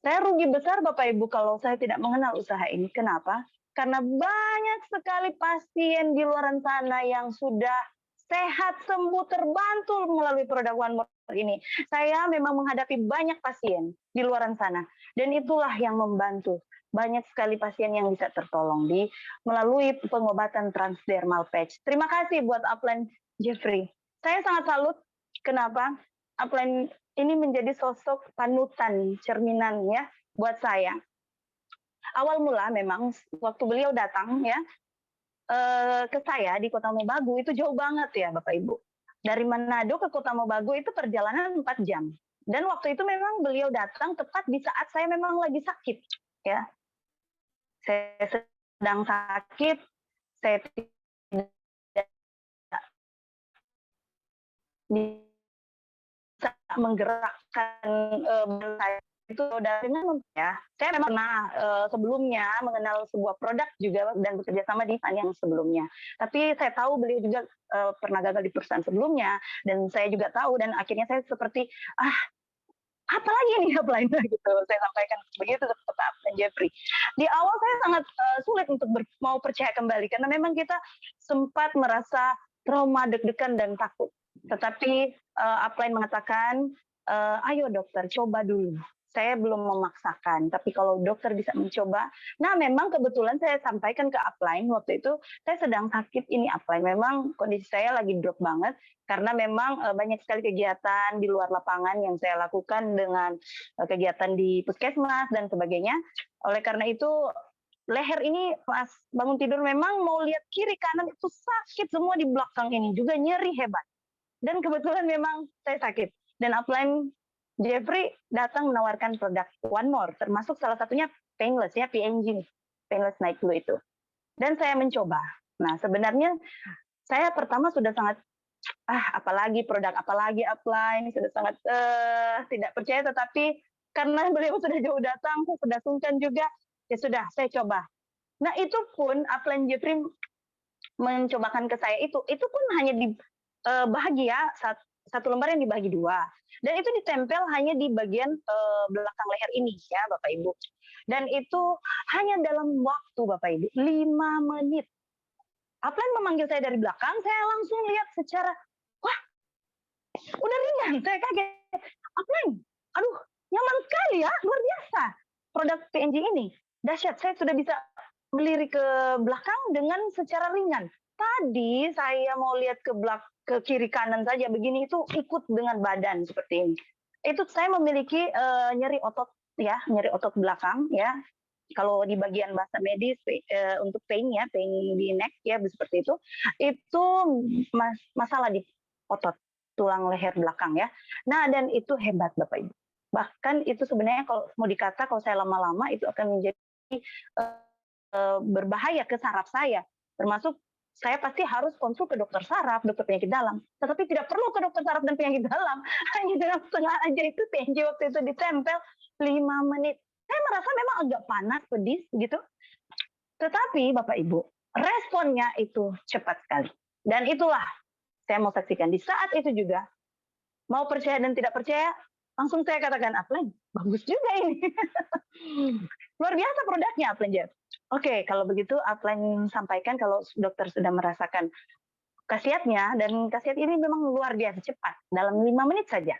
Saya rugi besar Bapak Ibu kalau saya tidak mengenal usaha ini. Kenapa? Karena banyak sekali pasien di luar sana yang sudah sehat, sembuh, terbantu melalui produk One More ini. Saya memang menghadapi banyak pasien di luar sana. Dan itulah yang membantu. Banyak sekali pasien yang bisa tertolong melalui pengobatan transdermal patch. Terima kasih buat upline Jeffrey. Saya sangat salut. Kenapa? Upline ini menjadi sosok panutan, cerminan ya buat saya. Awal mula memang waktu beliau datang ya ke saya di Kota Mobagu itu jauh banget ya Bapak Ibu. Dari Manado ke Kota Mobagu itu perjalanan 4 jam. Dan waktu itu memang beliau datang tepat di saat saya memang lagi sakit ya. Saya sedang sakit, saya tidak bisa menggerakkan saya itu dengan ya. Saya memang pernah sebelumnya mengenal sebuah produk juga dan bekerja sama di perusahaan yang sebelumnya. Tapi saya tahu beliau juga pernah gagal di perusahaan sebelumnya, dan saya juga tahu, dan akhirnya saya seperti apalagi nih upline gitu, saya sampaikan begitu ke Pak Jeffrey. Di awal saya sangat sulit untuk mau percaya kembali karena memang kita sempat merasa trauma, deg-degan dan takut. Tetapi upline mengatakan, ayo dokter coba dulu. Saya belum memaksakan, tapi kalau dokter bisa mencoba. Nah memang kebetulan saya sampaikan ke upline waktu itu saya sedang sakit ini upline. Memang kondisi saya lagi drop banget karena memang banyak sekali kegiatan di luar lapangan yang saya lakukan dengan kegiatan di puskesmas dan sebagainya. Oleh karena itu leher ini pas bangun tidur memang mau lihat kiri kanan itu sakit semua, di belakang ini juga nyeri hebat. Dan kebetulan memang saya sakit. Dan upline Jeffrey datang menawarkan produk One More, termasuk salah satunya Painless ya, PNG, Painless Night Glow itu. Dan saya mencoba. Nah sebenarnya saya pertama sudah sangat apalagi produk, apalagi upline, sudah sangat tidak percaya, tetapi karena beliau sudah jauh datang, saya sudah sungkan juga, ya sudah saya coba. Nah itu pun upline Jeffrey mencobakan ke saya itu pun hanya dibahagi ya, satu lembar yang dibagi 2. Dan itu ditempel hanya di bagian belakang leher ini ya Bapak Ibu. Dan itu hanya dalam waktu Bapak Ibu 5 menit. Upline memanggil saya dari belakang, saya langsung lihat secara, wah udah ringan, saya kaget. Upline, aduh nyaman sekali ya, luar biasa. Produk PNG ini, dahsyat, saya sudah bisa melirik ke belakang dengan secara ringan. tadi saya mau lihat ke kiri kanan saja begini itu ikut dengan badan seperti ini. Itu saya memiliki nyeri otot ya, nyeri otot belakang ya. Kalau di bagian bahasa medis untuk pain di neck ya seperti itu masalah di otot tulang leher belakang ya. Nah, dan itu hebat Bapak Ibu. Bahkan itu sebenarnya kalau mau dikata kalau saya lama-lama itu akan menjadi berbahaya ke saraf saya, termasuk saya pasti harus konsul ke dokter saraf, dokter penyakit dalam. Tetapi tidak perlu ke dokter saraf dan penyakit dalam. Hanya dengan setengah aja itu TNJ waktu itu ditempel 5 menit. Saya merasa memang agak panas, pedis gitu. Tetapi Bapak Ibu, responnya itu cepat sekali. Dan itulah saya mau saksikan. Di saat itu juga, mau percaya dan tidak percaya, langsung saya katakan, Upline, bagus juga ini. Luar biasa produknya Upline Jeff. Oke, kalau begitu Upline sampaikan kalau dokter sudah merasakan khasiatnya, dan khasiat ini memang luar biasa cepat, dalam 5 menit saja.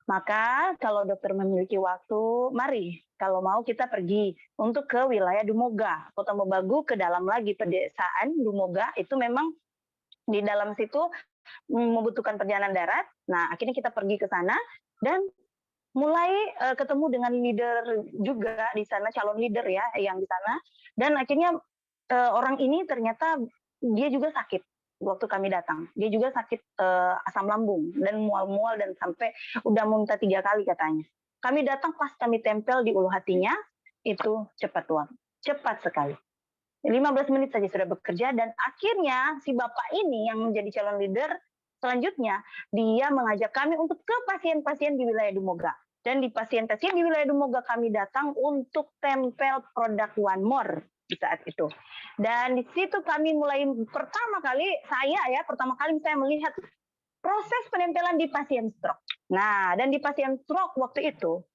Maka kalau dokter memiliki waktu, mari kalau mau kita pergi untuk ke wilayah Dumoga, Kota Mobagu, ke dalam lagi pedesaan Dumoga, itu memang di dalam situ membutuhkan perjalanan darat. Nah, akhirnya kita pergi ke sana dan mulai ketemu dengan leader juga di sana, calon leader ya yang di sana. Dan akhirnya orang ini ternyata dia juga sakit waktu kami datang. Dia juga sakit asam lambung dan mual-mual dan sampai udah muntah 3 kali katanya. Kami datang pas kami tempel di ulu hatinya, itu cepat tuan, cepat sekali. 15 menit saja sudah bekerja dan akhirnya si bapak ini yang menjadi calon leader selanjutnya dia mengajak kami untuk ke pasien-pasien di wilayah Dumoga. Dan di pasien-pasien di wilayah Dumoga kami datang untuk tempel produk One More di saat itu. Dan di situ kami mulai pertama kali saya melihat proses penempelan di pasien stroke. Nah, dan di pasien stroke waktu itu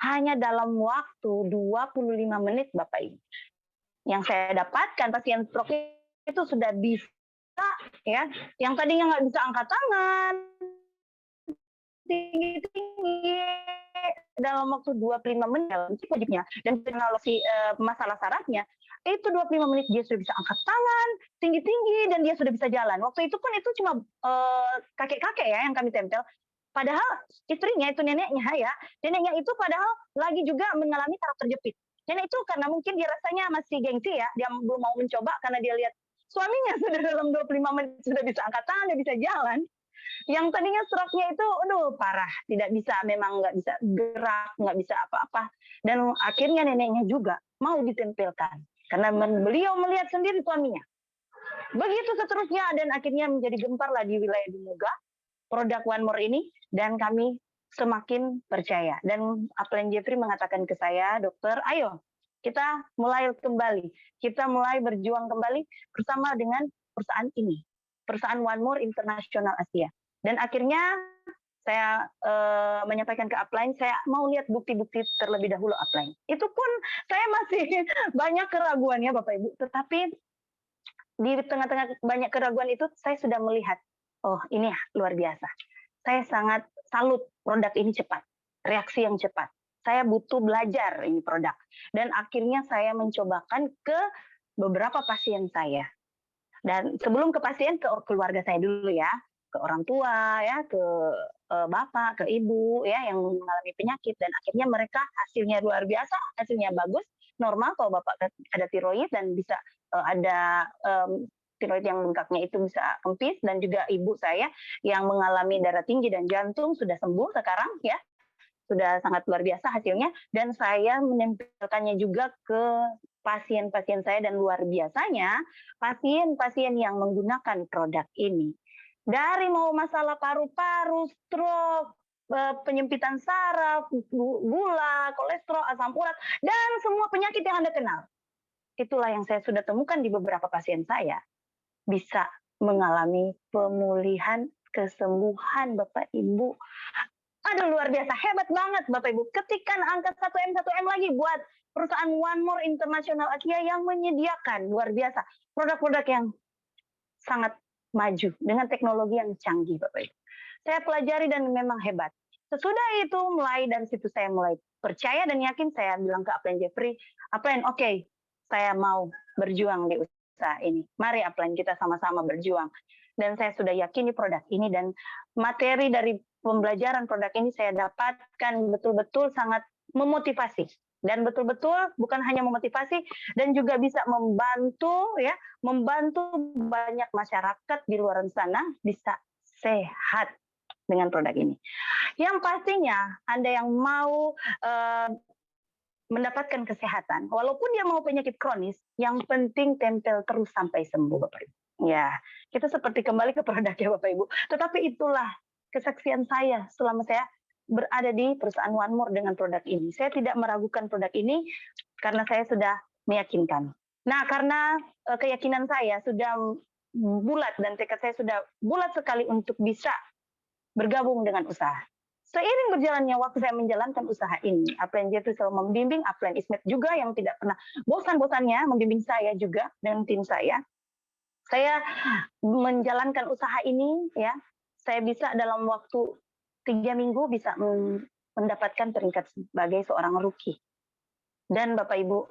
hanya dalam waktu 25 menit Bapak Ibu. Yang saya dapatkan pasien stroke itu sudah bisa ya, yang tadinya nggak bisa angkat tangan tinggi-tinggi dalam waktu 25 menit wajibnya, dan teknologi masalah sarafnya itu 25 menit dia sudah bisa angkat tangan tinggi-tinggi dan dia sudah bisa jalan. Waktu itu pun itu cuma kakek-kakek ya yang kami tempel. Padahal istrinya itu neneknya itu padahal lagi juga mengalami saraf terjepit. Dan itu karena mungkin dia rasanya masih gengsi ya, dia belum mau mencoba karena dia lihat suaminya sudah dalam 25 menit sudah bisa angkat tangan, dia bisa jalan. Yang tadinya stroke-nya itu, aduh parah, tidak bisa, memang nggak bisa gerak, nggak bisa apa-apa. Dan akhirnya neneknya juga mau ditempelkan karena beliau melihat sendiri suaminya. Begitu seterusnya dan akhirnya menjadi gemparlah di wilayah Dumoga produk One More ini, dan kami semakin percaya. Dan Upline Jeffrey mengatakan ke saya, dokter, ayo kita mulai kembali. Kita mulai berjuang kembali bersama dengan perusahaan ini. Perusahaan One More International Asia. Dan akhirnya saya menyampaikan ke Upline, saya mau lihat bukti-bukti terlebih dahulu Upline. Itu pun saya masih banyak keraguannya Bapak Ibu. Tetapi di tengah-tengah banyak keraguan itu, saya sudah melihat, oh ini luar biasa. Saya sangat salut produk ini cepat, reaksi yang cepat. Saya butuh belajar ini produk. Dan akhirnya saya mencobakan ke beberapa pasien saya. Dan sebelum ke pasien, ke keluarga saya dulu ya. Ke orang tua, ya, ke bapak, ke ibu ya yang mengalami penyakit. Dan akhirnya mereka hasilnya luar biasa, hasilnya bagus, normal kalau bapak ada tiroid dan bisa ada tiroid yang bengkaknya itu bisa kempis, dan juga ibu saya yang mengalami darah tinggi dan jantung sudah sembuh sekarang ya, sudah sangat luar biasa hasilnya. Dan saya menempelkannya juga ke pasien-pasien saya, dan luar biasanya pasien-pasien yang menggunakan produk ini dari mau masalah paru-paru, stroke, penyempitan saraf, gula, kolesterol, asam urat, dan semua penyakit yang Anda kenal. Itulah yang saya sudah temukan di beberapa pasien saya. Bisa mengalami pemulihan, kesembuhan Bapak Ibu. Aduh luar biasa, hebat banget Bapak Ibu. Ketikan angka 1M lagi buat perusahaan One More International Asia yang menyediakan luar biasa produk-produk yang sangat maju dengan teknologi yang canggih Bapak Ibu. Saya pelajari dan memang hebat. Sesudah itu mulai dari situ saya mulai percaya dan yakin. Saya bilang ke Upline Jeffrey, Upline, oke, saya mau berjuang di usaha ini. Mari upline kita sama-sama berjuang. Dan saya sudah yakini produk ini dan materi dari pembelajaran produk ini saya dapatkan betul-betul sangat memotivasi. Dan betul-betul bukan hanya memotivasi dan juga bisa membantu ya, membantu banyak masyarakat di luar sana bisa sehat dengan produk ini. Yang pastinya Anda yang mau mendapatkan kesehatan, walaupun dia mau penyakit kronis, yang penting tempel terus sampai sembuh, Bapak Ibu. Ya, kita seperti kembali ke produknya Bapak Ibu. Tetapi itulah kesaksian saya selama saya berada di perusahaan One More dengan produk ini. Saya tidak meragukan produk ini karena saya sudah meyakinkan. Nah, karena keyakinan saya sudah bulat dan tekad saya sudah bulat sekali untuk bisa bergabung dengan usaha. Seiring berjalannya waktu saya menjalankan usaha ini, Upline Jeffrey selalu membimbing, Upline Ismet juga yang tidak pernah bosan-bosannya membimbing saya juga dengan tim saya. Saya menjalankan usaha ini, ya, saya bisa dalam waktu 3 minggu bisa mendapatkan peringkat sebagai seorang rookie. Dan Bapak Ibu,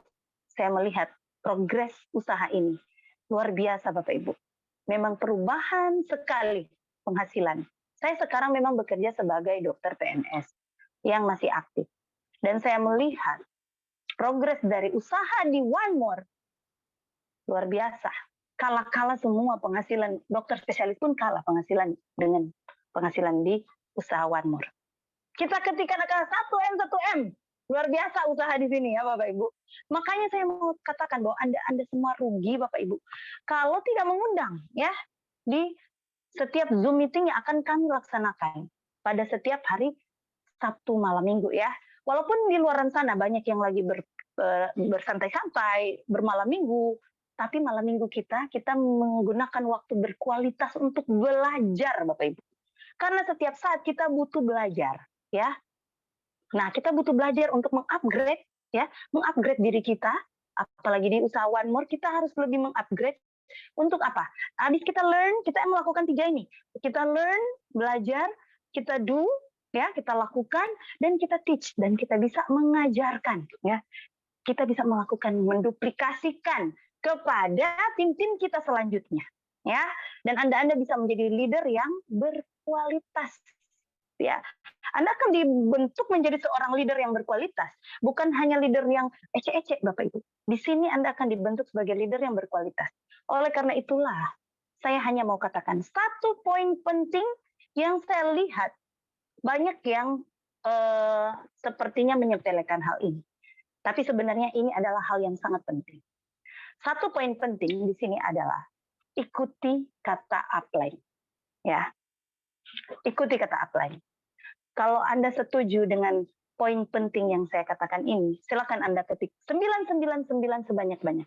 saya melihat progres usaha ini luar biasa Bapak Ibu. Memang perubahan sekali penghasilan. Saya sekarang memang bekerja sebagai dokter PNS yang masih aktif. Dan saya melihat progres dari usaha di One More luar biasa. Kalah-kalah semua penghasilan, dokter spesialis pun kalah penghasilan dengan penghasilan di usaha One More. Kita ketikkan angka 1M. Luar biasa usaha di sini ya Bapak Ibu. Makanya saya mau katakan bahwa Anda semua rugi Bapak Ibu. Kalau tidak mengundang ya di setiap Zoom meeting yang akan kami laksanakan pada setiap hari Sabtu malam Minggu ya. Walaupun di luar sana banyak yang lagi bersantai-santai, bermalam Minggu, tapi malam Minggu kita menggunakan waktu berkualitas untuk belajar Bapak Ibu. Karena setiap saat kita butuh belajar, ya. Nah, kita butuh belajar untuk mengupgrade, ya, mengupgrade diri kita, apalagi di usaha One More kita harus lebih mengupgrade. Untuk apa? Habis kita learn, kita melakukan 3 ini. Kita learn, belajar, kita do, ya, kita lakukan, dan kita teach, dan kita bisa mengajarkan, ya. Kita bisa melakukan, menduplikasikan kepada tim-tim kita selanjutnya. Ya, dan Anda bisa menjadi leader yang berkualitas. Ya, Anda akan dibentuk menjadi seorang leader yang berkualitas, bukan hanya leader yang ecek-ecek, Bapak Ibu. Di sini Anda akan dibentuk sebagai leader yang berkualitas. Oleh karena itulah, saya hanya mau katakan satu poin penting yang saya lihat banyak yang sepertinya menyepelekan hal ini. Tapi sebenarnya ini adalah hal yang sangat penting. Satu poin penting di sini adalah ikuti kata upline. Ya. Ikuti kata upline. Kalau Anda setuju dengan poin penting yang saya katakan ini, silakan Anda ketik 999 sebanyak-banyak.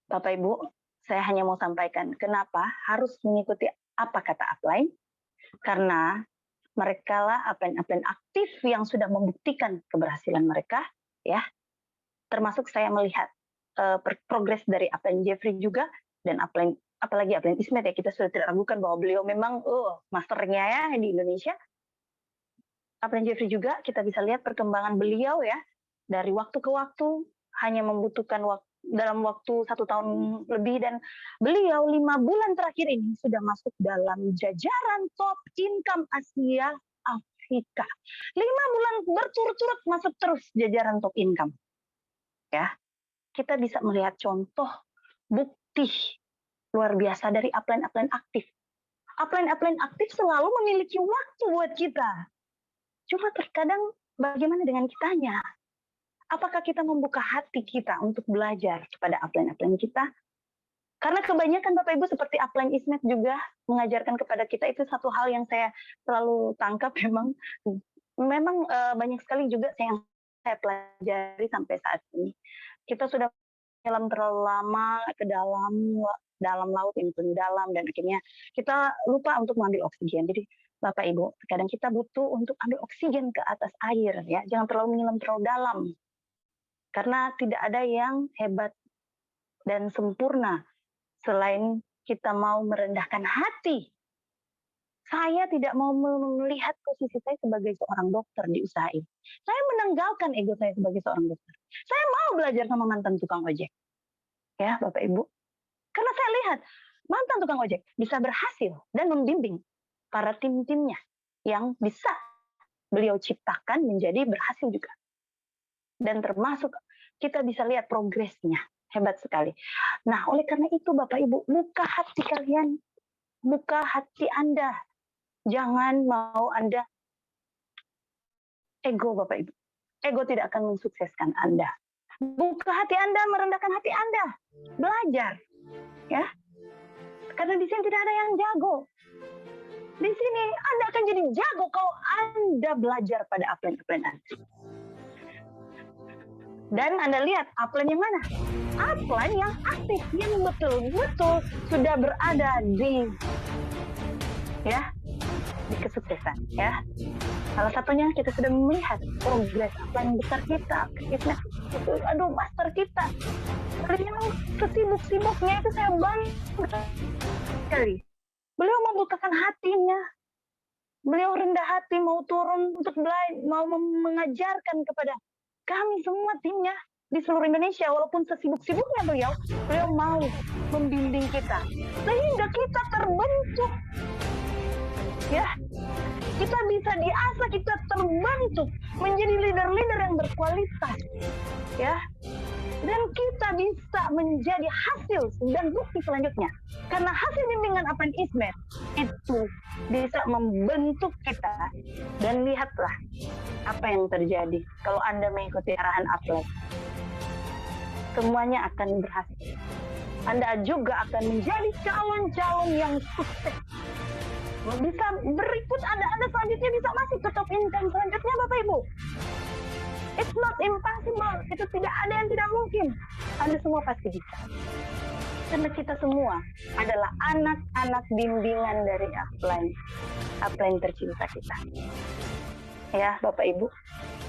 Bapak Ibu, saya hanya mau sampaikan kenapa harus mengikuti apa kata upline. Karena mereka lah upline aktif yang sudah membuktikan keberhasilan mereka, ya. Termasuk saya melihat progres dari upline Jeffrey juga dan upline, apalagi upline Ismet ya, kita sudah tidak ragukan bahwa beliau memang masternya ya di Indonesia. Upline Jeffrey juga kita bisa lihat perkembangan beliau ya dari waktu ke waktu, hanya membutuhkan dalam waktu 1 tahun lebih, dan beliau 5 bulan terakhir ini sudah masuk dalam jajaran top income Asia Afrika. 5 bulan berturut-turut masuk terus jajaran top income. Ya, kita bisa melihat contoh bukti luar biasa dari upline-upline aktif. Upline-upline aktif selalu memiliki waktu buat kita. Cuma terkadang bagaimana dengan kitanya? Apakah kita membuka hati kita untuk belajar kepada upline-upline kita? Karena kebanyakan Bapak Ibu seperti upline Ismet juga mengajarkan kepada kita, itu satu hal yang saya selalu tangkap memang banyak sekali juga yang saya pelajari sampai saat ini. Kita sudah menyelam terlalu lama ke dalam laut yang penuh dalam, dan akhirnya kita lupa untuk mengambil oksigen. Jadi Bapak Ibu, kadang kita butuh untuk ambil oksigen ke atas air ya, jangan terlalu menyelam terlalu dalam. Karena tidak ada yang hebat dan sempurna selain kita mau merendahkan hati. Saya tidak mau melihat posisi saya sebagai seorang dokter di usaha ini. Saya menanggalkan ego saya sebagai seorang dokter. Saya mau belajar sama mantan tukang ojek. Ya, Bapak Ibu. Karena saya lihat mantan tukang ojek bisa berhasil dan membimbing para tim-timnya yang bisa beliau ciptakan menjadi berhasil juga. Dan termasuk kita bisa lihat progresnya. Hebat sekali. Nah, oleh karena itu Bapak Ibu, buka hati kalian. Buka hati Anda. Jangan mau Anda ego, Bapak Ibu. Ego tidak akan mensukseskan Anda. Buka hati Anda, merendahkan hati Anda. Belajar. Ya. Karena di sini tidak ada yang jago. Di sini Anda akan jadi jago kalau Anda belajar pada upline-upline Anda. Dan Anda lihat upline yang mana? Upline yang aktif, yang betul-betul sudah berada di kesuksesan. Ya. Salah satunya kita sudah melihat progres upline besar kita, aktifnya, master kita. Beliau sesibuk-sibuknya itu saya bangga sekali. Beliau membukakan hatinya. Beliau rendah hati mau turun untuk belajar, mau mengajarkan kepada kami semua timnya di seluruh Indonesia. Walaupun sesibuk-sibuknya beliau mau membimbing kita. Sehingga kita terbentuk. Ya, kita bisa diasah, kita terbentuk menjadi leader-leader yang berkualitas. Ya. Dan kita bisa menjadi hasil dan bukti selanjutnya. Karena hasil bimbingan Upline Ismet itu bisa membentuk kita. Dan lihatlah apa yang terjadi kalau Anda mengikuti arahan Upline. Semuanya akan berhasil. Anda juga akan menjadi calon-calon yang sukses. Bisa berikut Anda selanjutnya bisa masuk ke top income selanjutnya, Bapak Ibu. It's not impossible. Itu tidak ada yang tidak mungkin. Anda semua pasti bisa. Karena kita semua adalah anak-anak bimbingan dari upline tercinta kita. Ya, Bapak Ibu.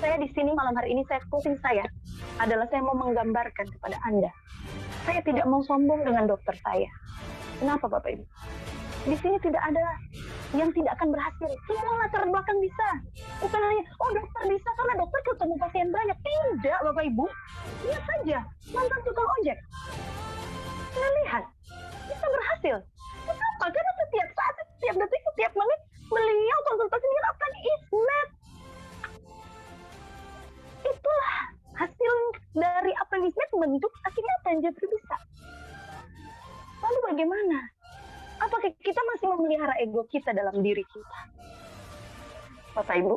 Saya di sini malam hari ini, closing saya adalah saya mau menggambarkan kepada Anda. Saya tidak mau sombong dengan dokter saya. Kenapa, Bapak Ibu? Di sini tidak ada yang tidak akan berhasil. Semua latar belakang bisa. Bukan hanya, dokter bisa karena dokter ketemu pasien banyak. Tidak, Bapak Ibu. Lihat saja, mantan tukang ojek. Saya lihat, bisa berhasil. Kenapa? Karena setiap saat, setiap detik, setiap menit, beliau konsultasi dengan Upline Ismet. Itulah hasil dari Upline Ismet membentuk akhirnya Upline Jeffrey bisa. Lalu bagaimana? Apakah kita masih memelihara ego kita dalam diri kita? Bapak Ibu,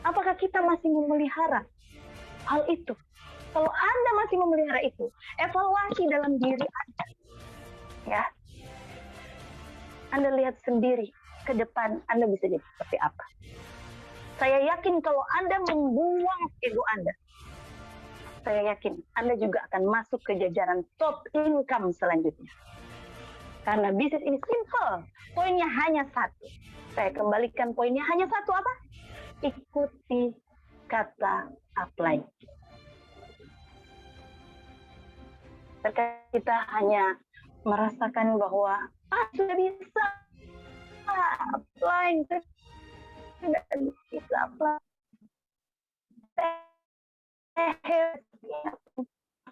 apakah kita masih memelihara hal itu? Kalau Anda masih memelihara itu, evaluasi dalam diri Anda. Ya. Anda lihat sendiri ke depan Anda bisa jadi seperti apa. Saya yakin kalau Anda membuang ego Anda, saya yakin Anda juga akan masuk ke jajaran top income selanjutnya. Karena bisnis ini simple, poinnya hanya satu. Saya kembalikan poinnya hanya satu apa? Ikuti kata upline. Kita hanya merasakan bahwa sudah bisa upline, sudah bisa upline.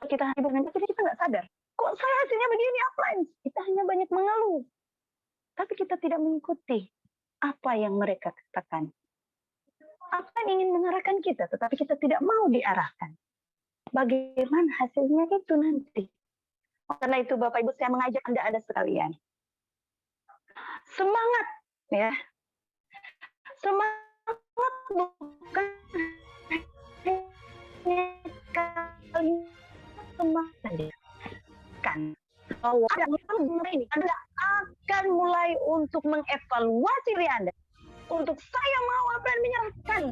Kita hanya dengan kita nggak sadar. Kok saya hasilnya begini upline? Kita hanya banyak mengeluh. Tapi kita tidak mengikuti apa yang mereka katakan. Upline ingin mengarahkan kita, tetapi kita tidak mau diarahkan. Bagaimana hasilnya itu nanti? Karena itu Bapak Ibu, saya mengajak Anda sekalian. Semangat, ya. Semangat bukan hanya semangat saja. Bahwa ini Anda akan mulai untuk mengevaluasi diri Anda. Untuk saya mau menyerahkan.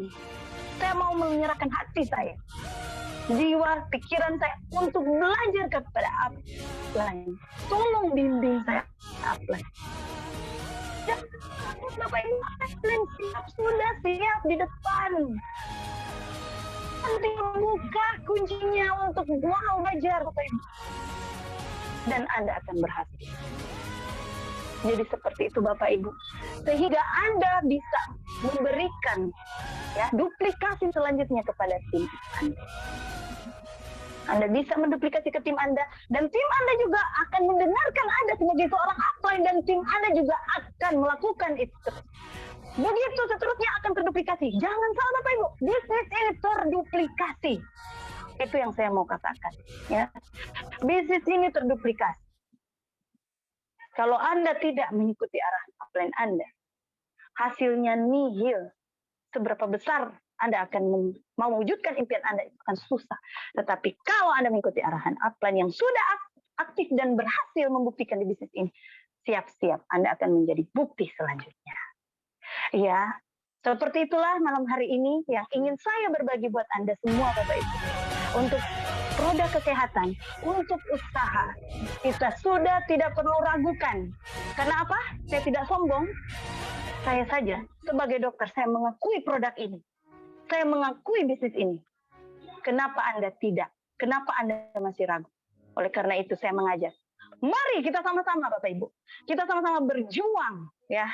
Saya mau menyerahkan hati saya. Jiwa, pikiran saya untuk belajar kepada upline. Tolong bimbing saya upline. Ya, Bapak Ibu, upline sudah siap di depan. Nanti membuka kuncinya untuk mau belajar, Bapak Ibu. Dan Anda akan berhasil. Jadi seperti itu Bapak Ibu. Sehingga Anda bisa memberikan duplikasi selanjutnya kepada tim Anda. Anda bisa menduplikasi ke tim Anda, dan tim Anda juga akan mendengarkan Anda sebagai seorang upline, dan tim Anda juga akan melakukan itu. Begitu seterusnya akan terduplikasi. Jangan salah Bapak Ibu, bisnis ini terduplikasi. Itu yang saya mau katakan. Ya. Bisnis ini terduplikasi. Kalau Anda tidak mengikuti arahan upline Anda, hasilnya nihil. Seberapa besar Anda akan mau mewujudkan impian Anda itu akan susah. Tetapi kalau Anda mengikuti arahan upline yang sudah aktif dan berhasil membuktikan di bisnis ini, siap-siap Anda akan menjadi bukti selanjutnya. Ya, seperti itulah malam hari ini yang ingin saya berbagi buat Anda semua Bapak Ibu. Untuk produk kesehatan, untuk usaha, kita sudah tidak perlu ragukan. Karena apa? Saya tidak sombong. Saya saja sebagai dokter, saya mengakui produk ini. Saya mengakui bisnis ini. Kenapa Anda tidak? Kenapa Anda masih ragu? Oleh karena itu saya mengajak. Mari kita sama-sama Bapak Ibu. Kita sama-sama berjuang. Ya.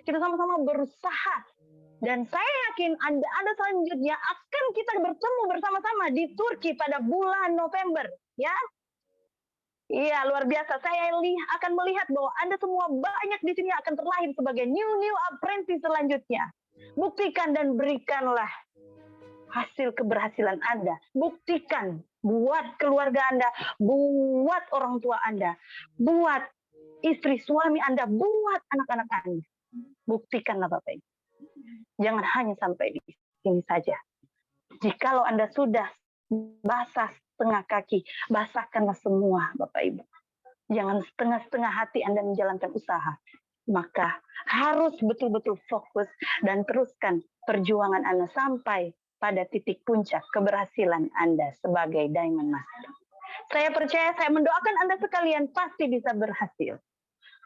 Kita sama-sama berusaha. Dan saya yakin Anda selanjutnya akan kita bertemu bersama-sama di Turki pada bulan November. Ya. Iya, luar biasa. Saya akan melihat bahwa Anda semua banyak di sini akan terlahir sebagai new apprentice selanjutnya. Buktikan dan berikanlah hasil keberhasilan Anda. Buktikan buat keluarga Anda, buat orang tua Anda, buat istri suami Anda, buat anak-anak Anda. Buktikanlah Bapak Ibu. Jangan hanya sampai di sini saja. Jikalau Anda sudah basah setengah kaki, basahkanlah semua Bapak Ibu. Jangan setengah-setengah hati Anda menjalankan usaha. Maka harus betul-betul fokus dan teruskan perjuangan Anda sampai pada titik puncak keberhasilan Anda sebagai Diamond Master. Saya percaya, saya mendoakan Anda sekalian pasti bisa berhasil.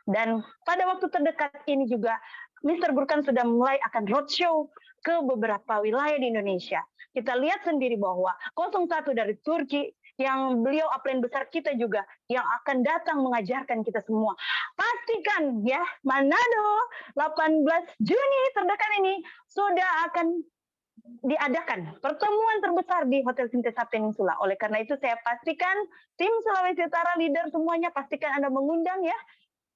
Dan pada waktu terdekat ini juga, Mr. Gurkan sudah mulai akan roadshow ke beberapa wilayah di Indonesia. Kita lihat sendiri bahwa 01 dari Turki, yang beliau upline besar kita juga, yang akan datang mengajarkan kita semua. Pastikan ya, Manado 18 Juni terdekat ini sudah akan diadakan pertemuan terbesar di Hotel Sintesa Peninsula. Oleh karena itu saya pastikan tim Sulawesi Utara leader semuanya, pastikan Anda mengundang ya.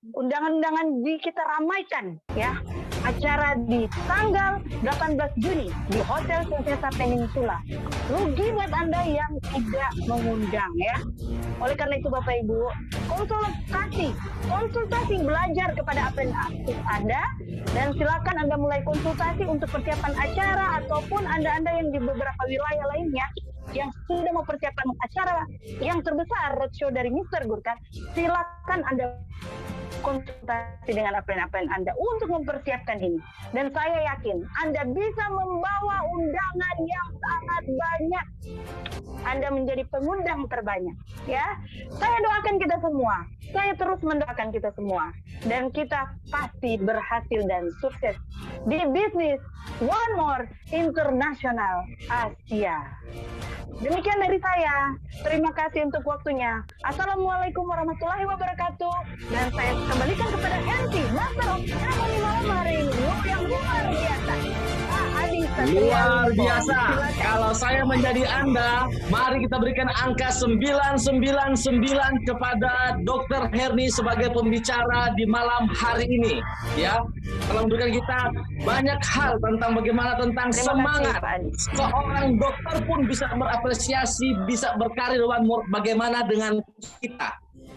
Undangan-undangan kita ramaikan ya. Acara di tanggal 18 Juni di Hotel Sintesa Peninsula. Rugi buat Anda yang tidak mengundang ya. Oleh karena itu Bapak Ibu, konsultasi belajar kepada aktif Anda, dan silakan Anda mulai konsultasi untuk persiapan acara, ataupun Anda yang di beberapa wilayah lainnya yang sudah mempersiapkan acara yang terbesar roadshow dari Mr. Gurkan, silakan Anda konsultasi dengan upline Anda untuk mempersiapkan ini. Dan saya yakin Anda bisa membawa undangan yang sangat banyak. Anda menjadi pengundang terbanyak, ya. Saya doakan kita semua. Saya terus mendoakan kita semua, dan kita pasti berhasil dan sukses di bisnis One More International Asia. Demikian dari saya. Terima kasih untuk waktunya. Assalamualaikum warahmatullahi wabarakatuh. Dan saya kembalikan kepada MC Master of Ceremony malam hari ini yang luar biasa. Luar biasa. Kalau saya menjadi Anda, mari kita berikan angka 999 kepada Dr. Herni sebagai pembicara di malam hari ini. Ya, telah memberikan kita banyak hal tentang bagaimana tentang semangat seorang dokter pun bisa berapresiasi, bisa berkarir One More. Bagaimana dengan kita?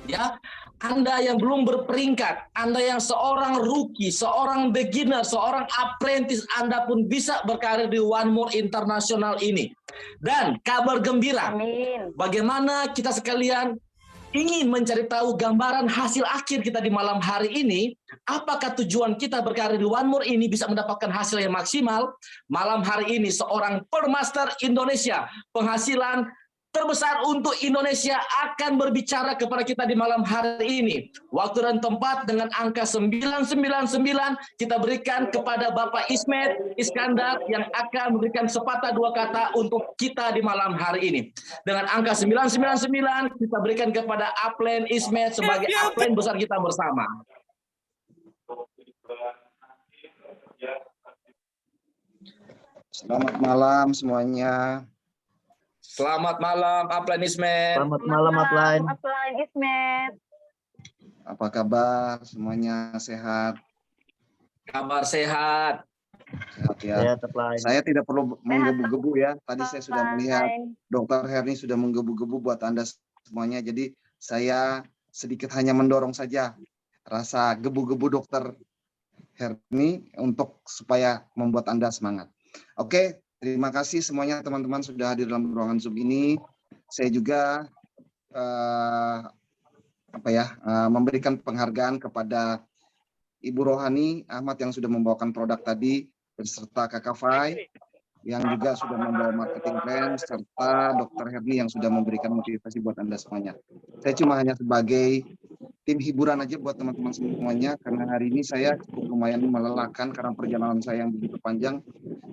Ya, Anda yang belum berperingkat, Anda yang seorang rookie, seorang beginner, seorang apprentice, Anda pun bisa berkarir di One More International ini. Dan kabar gembira, amin. Bagaimana kita sekalian ingin mencari tahu gambaran hasil akhir kita di malam hari ini, apakah tujuan kita berkarir di One More ini bisa mendapatkan hasil yang maksimal? Malam hari ini seorang Permaster Indonesia, penghasilan terbesar untuk Indonesia, akan berbicara kepada kita di malam hari ini. Waktu dan tempat dengan angka 999 kita berikan kepada Bapak Ismet Iskandar yang akan memberikan sepatah dua kata untuk kita di malam hari ini. Dengan angka 999 kita berikan kepada upline Ismet sebagai upline besar kita bersama. Selamat malam semuanya. Selamat malam, Upline Ismet. Selamat malam, Upline. Upline Ismet. Apa kabar? Semuanya sehat? Kabar sehat. Sehat ya. Sehat, Upline. Saya tidak perlu menggebu-gebu ya. Tadi saya sudah melihat Dr. Herni sudah menggebu-gebu buat Anda semuanya. Jadi saya sedikit hanya mendorong saja rasa gebu-gebu Dr. Herni untuk supaya membuat Anda semangat. Oke, terima kasih semuanya teman-teman sudah hadir dalam ruangan Zoom ini. Saya juga memberikan penghargaan kepada Ibu Rohani Ahmad yang sudah membawakan produk tadi, beserta Kakak Fai yang juga sudah membawa marketing plan, serta Dr. Herni yang sudah memberikan motivasi buat Anda semuanya. Saya cuma hanya sebagai tim hiburan aja buat teman-teman semuanya, karena hari ini saya cukup lumayan melelahkan karena perjalanan saya yang begitu panjang.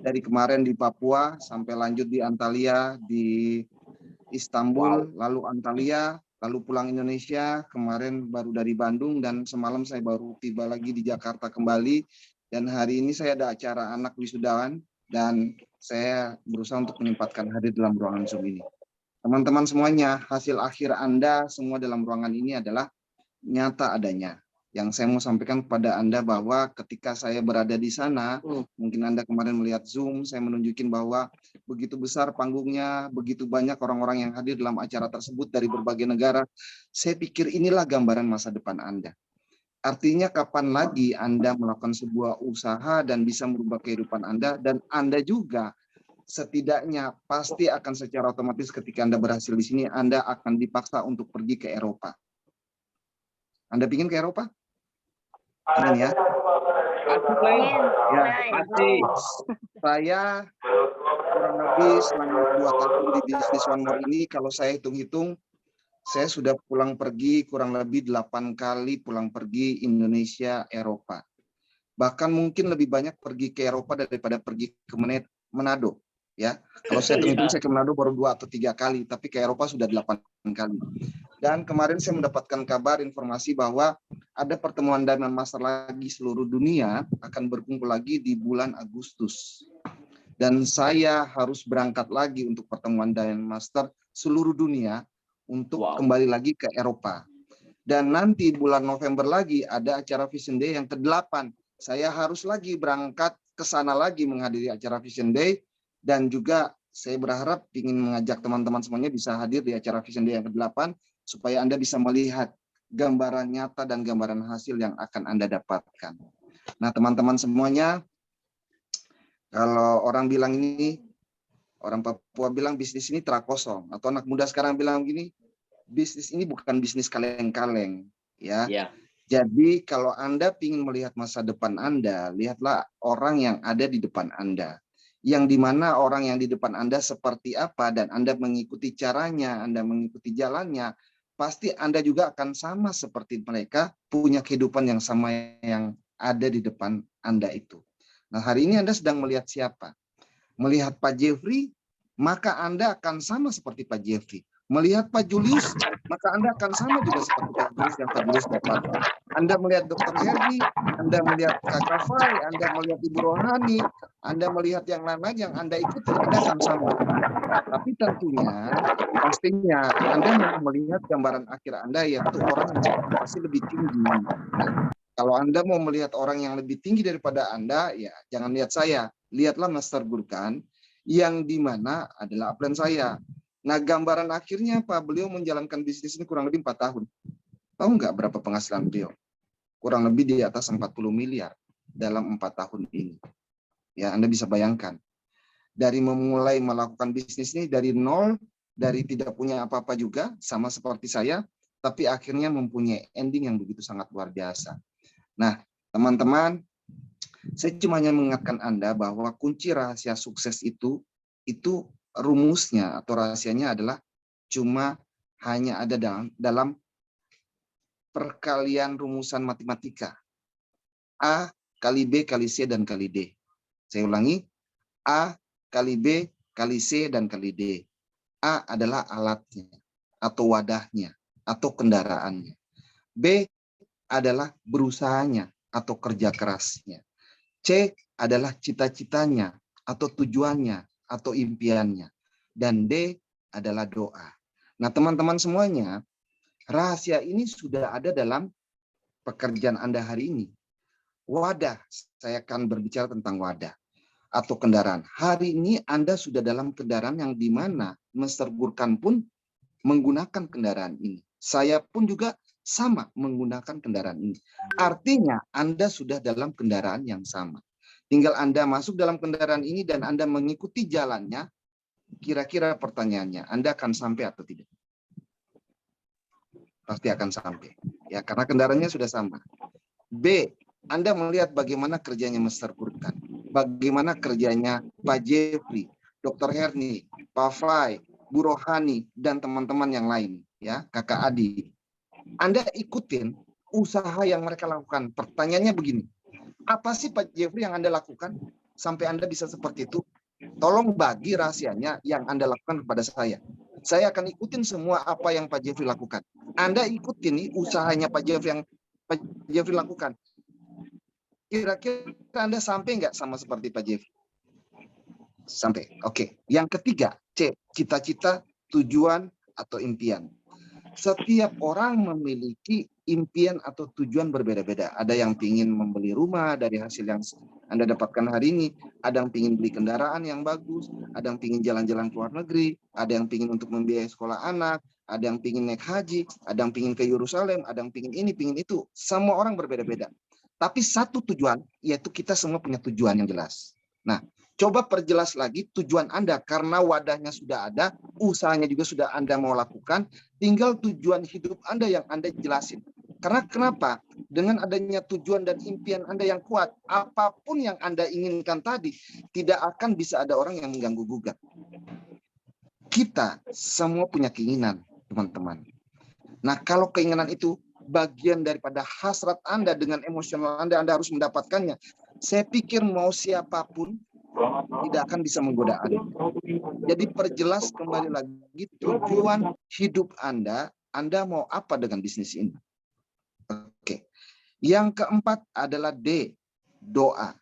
Dari kemarin di Papua, sampai lanjut di Antalya, di Istanbul, lalu Antalya, lalu pulang Indonesia, kemarin baru dari Bandung, dan semalam saya baru tiba lagi di Jakarta kembali. Dan hari ini saya ada acara anak wisudaan, dan saya berusaha untuk menyempatkan hadir dalam ruangan Zoom ini. Teman-teman semuanya, hasil akhir Anda semua dalam ruangan ini adalah nyata adanya. Yang saya mau sampaikan kepada Anda bahwa ketika saya berada di sana, mungkin Anda kemarin melihat Zoom, saya menunjukin bahwa begitu besar panggungnya, begitu banyak orang-orang yang hadir dalam acara tersebut dari berbagai negara. Saya pikir inilah gambaran masa depan Anda. Artinya kapan lagi Anda melakukan sebuah usaha dan bisa merubah kehidupan Anda, dan Anda juga setidaknya pasti akan secara otomatis ketika Anda berhasil di sini, Anda akan dipaksa untuk pergi ke Eropa. Anda ingin ke Eropa? Ingin ya? Ya, Pasti. saya kurang lebih selama 2 tahun di bisnis One More ini, kalau saya hitung-hitung, saya sudah pulang pergi kurang lebih 8 kali pulang pergi Indonesia, Eropa. Bahkan mungkin lebih banyak pergi ke Eropa daripada pergi ke Manado. Ya, kalau saya hitung saya ke Manado baru 2 atau 3 kali, tapi ke Eropa sudah 8 kali. Dan kemarin saya mendapatkan kabar informasi bahwa ada pertemuan Diamond Master lagi seluruh dunia akan berkumpul lagi di bulan Agustus. Dan saya harus berangkat lagi untuk pertemuan Diamond Master seluruh dunia untuk kembali lagi ke Eropa. Dan nanti bulan November lagi ada acara Vision Day yang ke-8. Saya harus lagi berangkat ke sana lagi menghadiri acara Vision Day, dan juga saya berharap ingin mengajak teman-teman semuanya bisa hadir di acara Vision Day yang ke-8 supaya Anda bisa melihat gambaran nyata dan gambaran hasil yang akan Anda dapatkan. Nah, teman-teman semuanya, kalau orang bilang ini, orang Papua bilang bisnis ini terak kosong, atau anak muda sekarang bilang gini, bisnis ini bukan bisnis kaleng-kaleng, ya. Jadi kalau Anda ingin melihat masa depan Anda, lihatlah orang yang ada di depan Anda. Yang dimana orang yang di depan Anda seperti apa, dan Anda mengikuti caranya, Anda mengikuti jalannya, pasti Anda juga akan sama seperti mereka, punya kehidupan yang sama yang ada di depan Anda itu. Nah, hari ini Anda sedang melihat siapa? Melihat Pak Jeffrey, maka Anda akan sama seperti Pak Jeffrey. Melihat Pak Julius, maka Anda akan sama juga seperti Pak Julius yang Pak Julius dapatkan. Anda melihat Dr. Herni, Anda melihat Kakak Fai, Anda melihat Ibu Rohani, Anda melihat yang lain-lain yang Anda ikuti, Anda akan sama. Tapi tentunya, pastinya Anda mau melihat gambaran akhir Anda, yaitu orang yang pasti lebih tinggi. Nah, kalau Anda mau melihat orang yang lebih tinggi daripada Anda, ya jangan lihat saya. Lihatlah Master Gurkan, yang dimana adalah upline saya. Nah, gambaran akhirnya Pak, beliau menjalankan bisnis ini kurang lebih 4 tahun. Tahu nggak berapa penghasilan beliau? Kurang lebih di atas 40 miliar dalam 4 tahun ini. Ya, Anda bisa bayangkan. Dari memulai melakukan bisnis ini dari nol, dari tidak punya apa-apa juga, sama seperti saya, tapi akhirnya mempunyai ending yang begitu sangat luar biasa. Nah, teman-teman, saya cuma hanya mengingatkan Anda bahwa kunci rahasia sukses itu rumusnya atau rahasianya adalah cuma hanya ada dalam perkalian rumusan matematika. A kali B kali C dan kali D. Saya ulangi, A kali B kali C dan kali D. A adalah alatnya atau wadahnya atau kendaraannya. B adalah berusahanya atau kerja kerasnya. C adalah cita-citanya atau tujuannya atau impiannya. Dan D adalah doa. Nah, teman-teman semuanya, rahasia ini sudah ada dalam pekerjaan Anda hari ini. Wadah, saya akan berbicara tentang wadah atau kendaraan. Hari ini Anda sudah dalam kendaraan yang dimana Mr. Burkan pun menggunakan kendaraan ini. Saya pun juga sama menggunakan kendaraan ini. Artinya Anda sudah dalam kendaraan yang sama. Tinggal Anda masuk dalam kendaraan ini dan Anda mengikuti jalannya. Kira-kira pertanyaannya, Anda akan sampai atau tidak? Pasti akan sampai. Ya, karena kendaraannya sudah sama. B, Anda melihat bagaimana kerjanya Mr. Burkan, bagaimana kerjanya Pak Jeffrey, Dr. Herni, Pak Fai, Bu Rohani, dan teman-teman yang lain, ya, Kakak Adi. Anda ikutin usaha yang mereka lakukan. Pertanyaannya begini, apa sih Pak Jeffrey yang Anda lakukan sampai Anda bisa seperti itu? Tolong bagi rahasianya yang Anda lakukan kepada saya. Saya akan ikutin semua apa yang Pak Jeffrey lakukan. Anda ikutin nih usahanya Pak Jeffrey lakukan. Kira-kira Anda sampai nggak sama seperti Pak Jeffrey? Sampai. Oke. Yang ketiga, C, cita-cita, tujuan, atau impian. Setiap orang memiliki impian atau tujuan berbeda-beda. Ada yang ingin membeli rumah dari hasil yang Anda dapatkan hari ini. Ada yang ingin beli kendaraan yang bagus. Ada yang ingin jalan-jalan ke luar negeri. Ada yang ingin untuk membiayai sekolah anak. Ada yang ingin naik haji. Ada yang ingin ke Yerusalem. Ada yang ingin ini, ingin itu. Semua orang berbeda-beda. Tapi satu tujuan, yaitu kita semua punya tujuan yang jelas. Nah, coba perjelas lagi tujuan Anda, karena wadahnya sudah ada, usahanya juga sudah Anda mau lakukan, tinggal tujuan hidup Anda yang Anda jelasin. Karena kenapa? Dengan adanya tujuan dan impian Anda yang kuat, apapun yang Anda inginkan tadi, tidak akan bisa ada orang yang mengganggu-gugat. Kita semua punya keinginan, teman-teman. Nah, kalau keinginan itu bagian daripada hasrat Anda dengan emosional Anda harus mendapatkannya. Saya pikir mau siapapun tidak akan bisa menggoda Anda. Jadi perjelas kembali lagi tujuan hidup Anda mau apa dengan bisnis ini. Oke. Yang keempat adalah D, doa.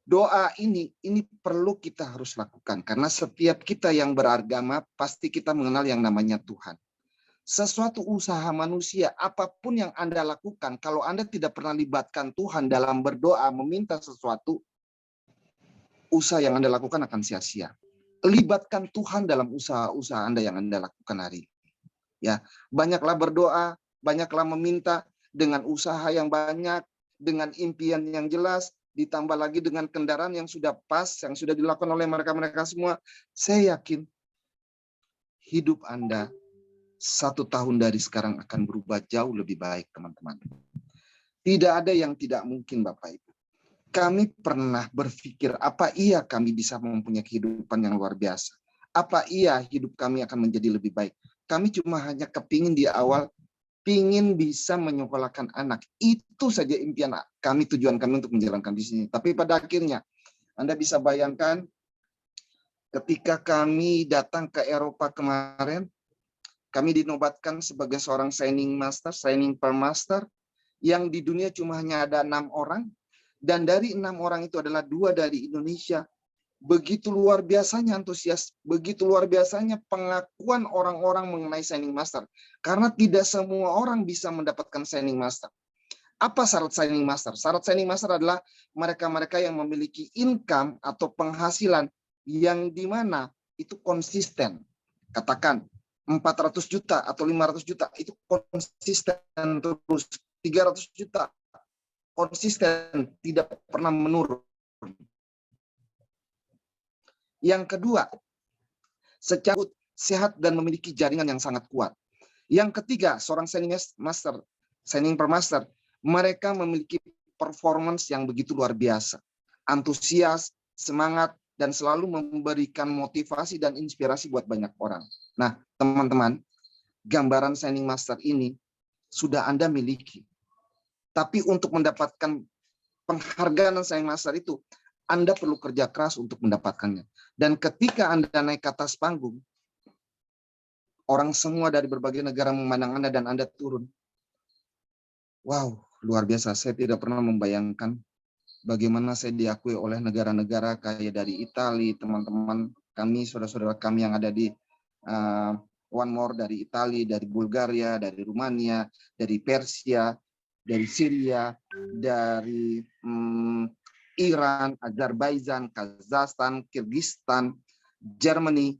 Doa ini perlu kita harus lakukan karena setiap kita yang beragama pasti kita mengenal yang namanya Tuhan. Sesuatu usaha manusia, apapun yang Anda lakukan, kalau Anda tidak pernah libatkan Tuhan dalam berdoa, meminta sesuatu, usaha yang Anda lakukan akan sia-sia. Libatkan Tuhan dalam usaha-usaha Anda yang Anda lakukan hari ini. Ya, banyaklah berdoa, banyaklah meminta dengan usaha yang banyak, dengan impian yang jelas, ditambah lagi dengan kendaraan yang sudah pas, yang sudah dilakukan oleh mereka-mereka semua. Saya yakin hidup Anda 1 tahun dari sekarang akan berubah jauh lebih baik, teman-teman. Tidak ada yang tidak mungkin, Bapak Ibu. Kami pernah berpikir, apa iya kami bisa mempunyai kehidupan yang luar biasa? Apa iya hidup kami akan menjadi lebih baik? Kami cuma hanya kepingin di awal, pingin bisa menyekolahkan anak. Itu saja impian kami, tujuan kami untuk menjalankan di sini. Tapi pada akhirnya, Anda bisa bayangkan, ketika kami datang ke Eropa kemarin, kami dinobatkan sebagai seorang signing master, signing per master, yang di dunia cuma hanya ada 6 orang, dan dari 6 orang itu adalah 2 dari Indonesia. Begitu luar biasanya antusias, begitu luar biasanya pengakuan orang-orang mengenai signing master. Karena tidak semua orang bisa mendapatkan signing master. Apa syarat signing master? Syarat signing master adalah mereka-mereka yang memiliki income atau penghasilan yang dimana itu konsisten. Katakan, 400 juta atau 500 juta itu konsisten terus, 300 juta konsisten, tidak pernah menurun. Yang kedua, secara sehat dan memiliki jaringan yang sangat kuat. Yang ketiga, seorang signing master, signing per master, mereka memiliki performance yang begitu luar biasa, antusias, semangat, dan selalu memberikan motivasi dan inspirasi buat banyak orang. Nah, teman-teman, gambaran signing master ini sudah Anda miliki. Tapi untuk mendapatkan penghargaan signing master itu, Anda perlu kerja keras untuk mendapatkannya. Dan ketika Anda naik ke atas panggung, orang semua dari berbagai negara memandang Anda dan Anda turun. Wow, luar biasa. Saya tidak pernah membayangkan bagaimana saya diakui oleh negara-negara kayak dari Italia, teman-teman kami, saudara-saudara kami yang ada di one more dari Italia, dari Bulgaria, dari Rumania, dari Persia, dari Syria, dari Iran, Azerbaijan, Kazakhstan, Kyrgyzstan, Germany,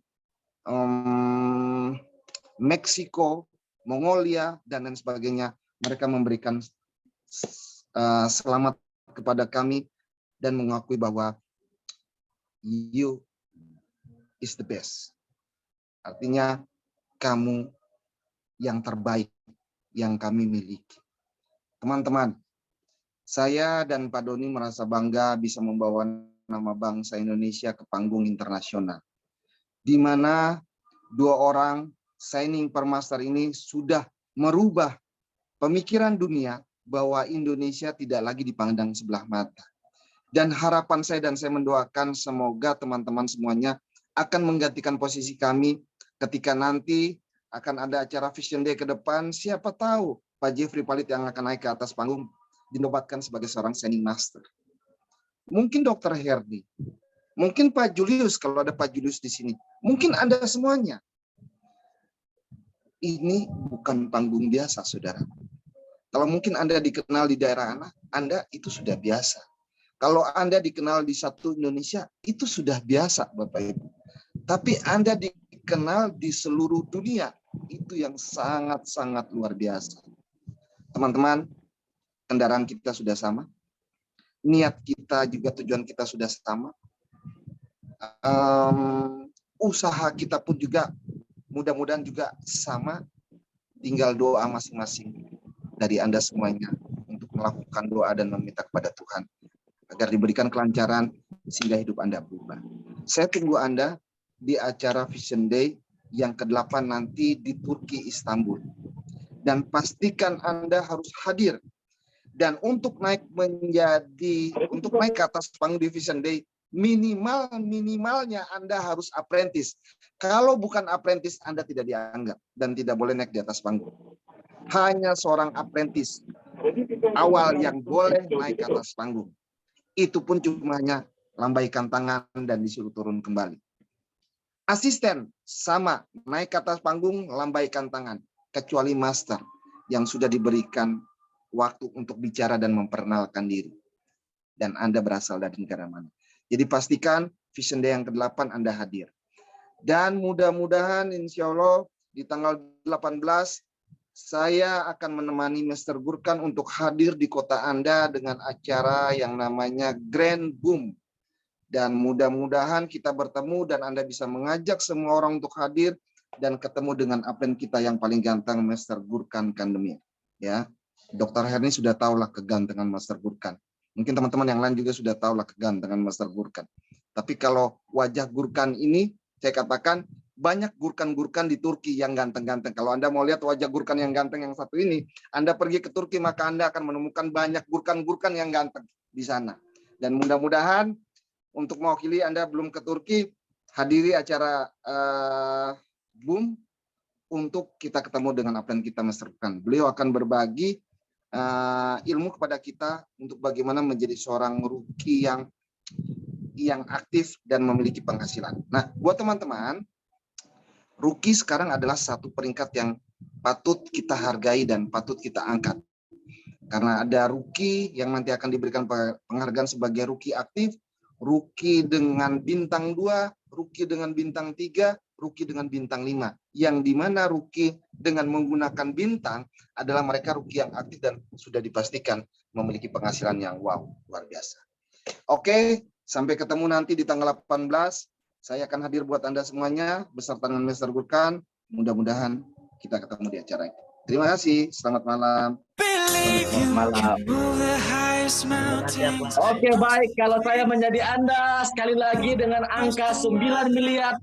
Meksiko, Mongolia, dan lain sebagainya. Mereka memberikan selamat kepada kami dan mengakui bahwa you is the best. Artinya kamu yang terbaik yang kami miliki. Teman-teman, saya dan Pak Doni merasa bangga bisa membawa nama bangsa Indonesia ke panggung internasional, di mana 2 orang signing permaster ini sudah merubah pemikiran dunia bahwa Indonesia tidak lagi dipandang sebelah mata. Dan harapan saya dan saya mendoakan semoga teman-teman semuanya akan menggantikan posisi kami ketika nanti akan ada acara Vision Day ke depan. Siapa tahu Pak Jeffrey Palit yang akan naik ke atas panggung dinobatkan sebagai seorang signing master. Mungkin Dr. Herdi, mungkin Pak Julius kalau ada Pak Julius di sini, mungkin Anda semuanya. Ini bukan panggung biasa, saudara. Kalau mungkin Anda dikenal di daerah Anda itu sudah biasa. Kalau Anda dikenal di satu Indonesia, itu sudah biasa, Bapak Ibu. Tapi Anda dikenal di seluruh dunia, itu yang sangat-sangat luar biasa. Teman-teman, kendaraan kita sudah sama. Niat kita juga, tujuan kita sudah sama. Usaha kita pun juga mudah-mudahan juga sama. Tinggal doa masing-masing dari Anda semuanya untuk melakukan doa dan meminta kepada Tuhan agar diberikan kelancaran sehingga hidup Anda berubah. Saya tunggu Anda di acara Vision Day yang ke-8 nanti di Turki, Istanbul. Dan pastikan Anda harus hadir. Dan untuk naik ke atas panggung di Vision Day, minimalnya Anda harus apprentice. Kalau bukan apprentice, Anda tidak dianggap dan tidak boleh naik di atas panggung. Hanya seorang apprentice awal yang boleh naik ke atas panggung. Itu pun cuma hanya lambaikan tangan dan disuruh turun kembali. Asisten sama, naik ke atas panggung, lambaikan tangan. Kecuali master yang sudah diberikan waktu untuk bicara dan memperkenalkan diri. Dan Anda berasal dari negara mana. Jadi pastikan Vision Day yang ke-8 Anda hadir. Dan mudah-mudahan insya Allah di tanggal 18 saya akan menemani Mr. Gurkan untuk hadir di kota Anda dengan acara yang namanya Grand Boom. Dan mudah-mudahan kita bertemu dan Anda bisa mengajak semua orang untuk hadir dan ketemu dengan apren kita yang paling ganteng, Mr. Gurkan Kandemir. Ya, Dr. Herni sudah tahulah kegantengan Mr. Gurkan. Mungkin teman-teman yang lain juga sudah tahulah kegantengan Mr. Gurkan. Tapi kalau wajah Gurkan ini, saya katakan banyak Gurkan-Gurkan di Turki yang ganteng-ganteng. Kalau Anda mau lihat wajah Gurkan yang ganteng yang satu ini, Anda pergi ke Turki maka Anda akan menemukan banyak Gurkan-Gurkan yang ganteng di sana. Dan mudah-mudahan untuk mewakili Anda belum ke Turki, hadiri acara Boom untuk kita ketemu dengan apren kita Mr. Gurkan. Beliau akan berbagi ilmu kepada kita untuk bagaimana menjadi seorang rookie yang aktif dan memiliki penghasilan. Nah, buat teman-teman, rookie sekarang adalah satu peringkat yang patut kita hargai dan patut kita angkat. Karena ada rookie yang nanti akan diberikan penghargaan sebagai rookie aktif, rookie dengan bintang 2, rookie dengan bintang 3, rookie dengan bintang 5. Yang dimana rookie dengan menggunakan bintang adalah mereka rookie yang aktif dan sudah dipastikan memiliki penghasilan yang wow, luar biasa. Oke, sampai ketemu nanti di tanggal 18. Saya akan hadir buat Anda semuanya beserta dengan Mr. Gurkan. Mudah-mudahan kita ketemu di acara itu. Terima kasih. Selamat malam. Malam. Oke, baik. Kalau saya menjadi Anda sekali lagi dengan angka 9 miliar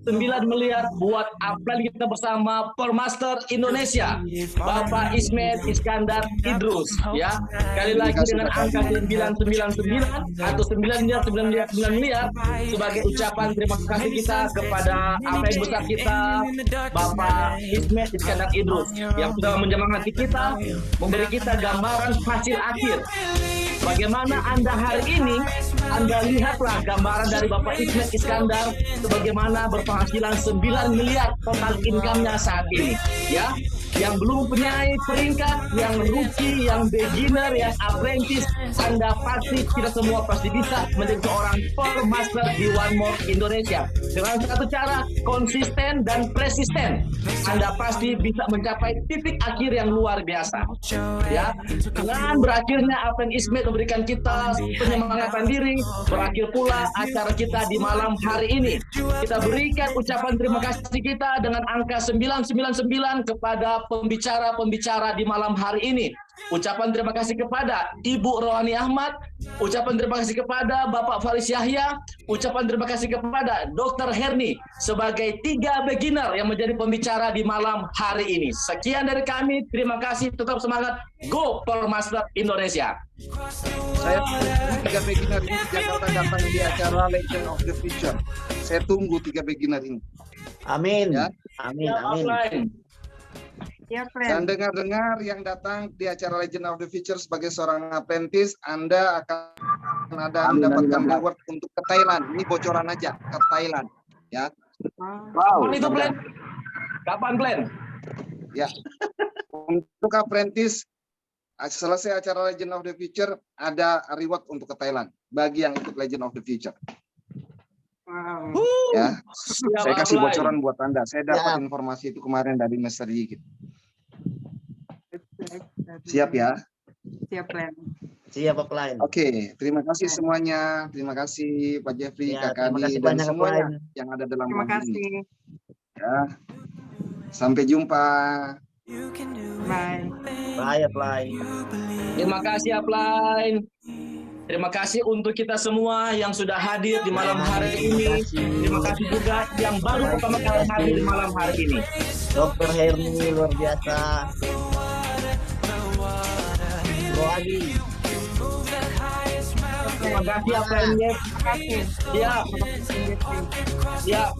buat apel kita bersama Permaster Indonesia, Bapak Ismet Iskandar Idrus, ya. Sekali lagi dengan angka 999 atau 9 miliar sebagai ucapan terima kasih kita kepada apel besar kita, Bapak Ismet Iskandar Idrus, yang sudah menjemangati kita, memberi kita gambaran hasil akhir Bagaimana Anda hari ini, Anda lihatlah gambaran dari Bapak Ismet Iskandar sebagaimana berpenghasilan 9 miliar total income-nya saat ini, ya. Yang belum mempunyai peringkat, yang rookie, yang beginner, yang apprentice, Anda pasti, kita semua pasti bisa menjadi seorang Pearl Master di One More Indonesia. Dengan satu cara, konsisten dan persisten, Anda pasti bisa mencapai titik akhir yang luar biasa. Ya, dengan berakhirnya Apen Ismet memberikan kita penyemangatan diri, berakhir pula acara kita di malam hari ini. Kita berikan ucapan terima kasih kita dengan angka 999 kepada pembicara-pembicara di malam hari ini. Ucapan terima kasih kepada Ibu Rohani Ahmad, ucapan terima kasih kepada Bapak Faris Yahya, ucapan terima kasih kepada Dr. Herni sebagai 3 beginner yang menjadi pembicara di malam hari ini. Sekian dari kami, terima kasih, tetap semangat, go Pearl Master Indonesia. Saya tunggu 3 beginner ini di Jakarta datang di acara Legend of the Future. Saya tunggu 3 beginner ini. Amin. Ya. Amin. Ya, Amin. offline. Ya, Dan friend. dengar-dengar yang datang di acara Legend of the Future sebagai seorang apprentice, Anda akan ada mendapatkan reward untuk ke Thailand. Ini bocoran aja, ke Thailand. Ya. Kapan itu, Glenn? Kapan, Glenn? Ya. Untuk apprentice, selesai acara Legend of the Future, ada reward untuk ke Thailand bagi yang ikut Legend of the Future. Wow. Ya. Siap, Saya kasih offline. bocoran buat Anda. Saya dapat informasi itu kemarin dari Mr. Yigit. Siap ya. Siap, friend. Siap offline. Oke, terima kasih semuanya. Terima kasih Pak Jeffrey, Ya, Kak terima Kadi, kasih dan banyak semuanya offline. yang ada dalam Terima live ini. kasih. Ya. Sampai jumpa. Bye. Bye offline. Terima kasih, Upline. Terima kasih untuk kita semua yang sudah hadir di malam hari ini. Terima kasih juga yang baru pertama kali hadir di malam hari ini. Dr. Herni luar biasa. Bro Adi. Terima kasih, Upline. Terima kasih. Siap. Terima kasih. Siap.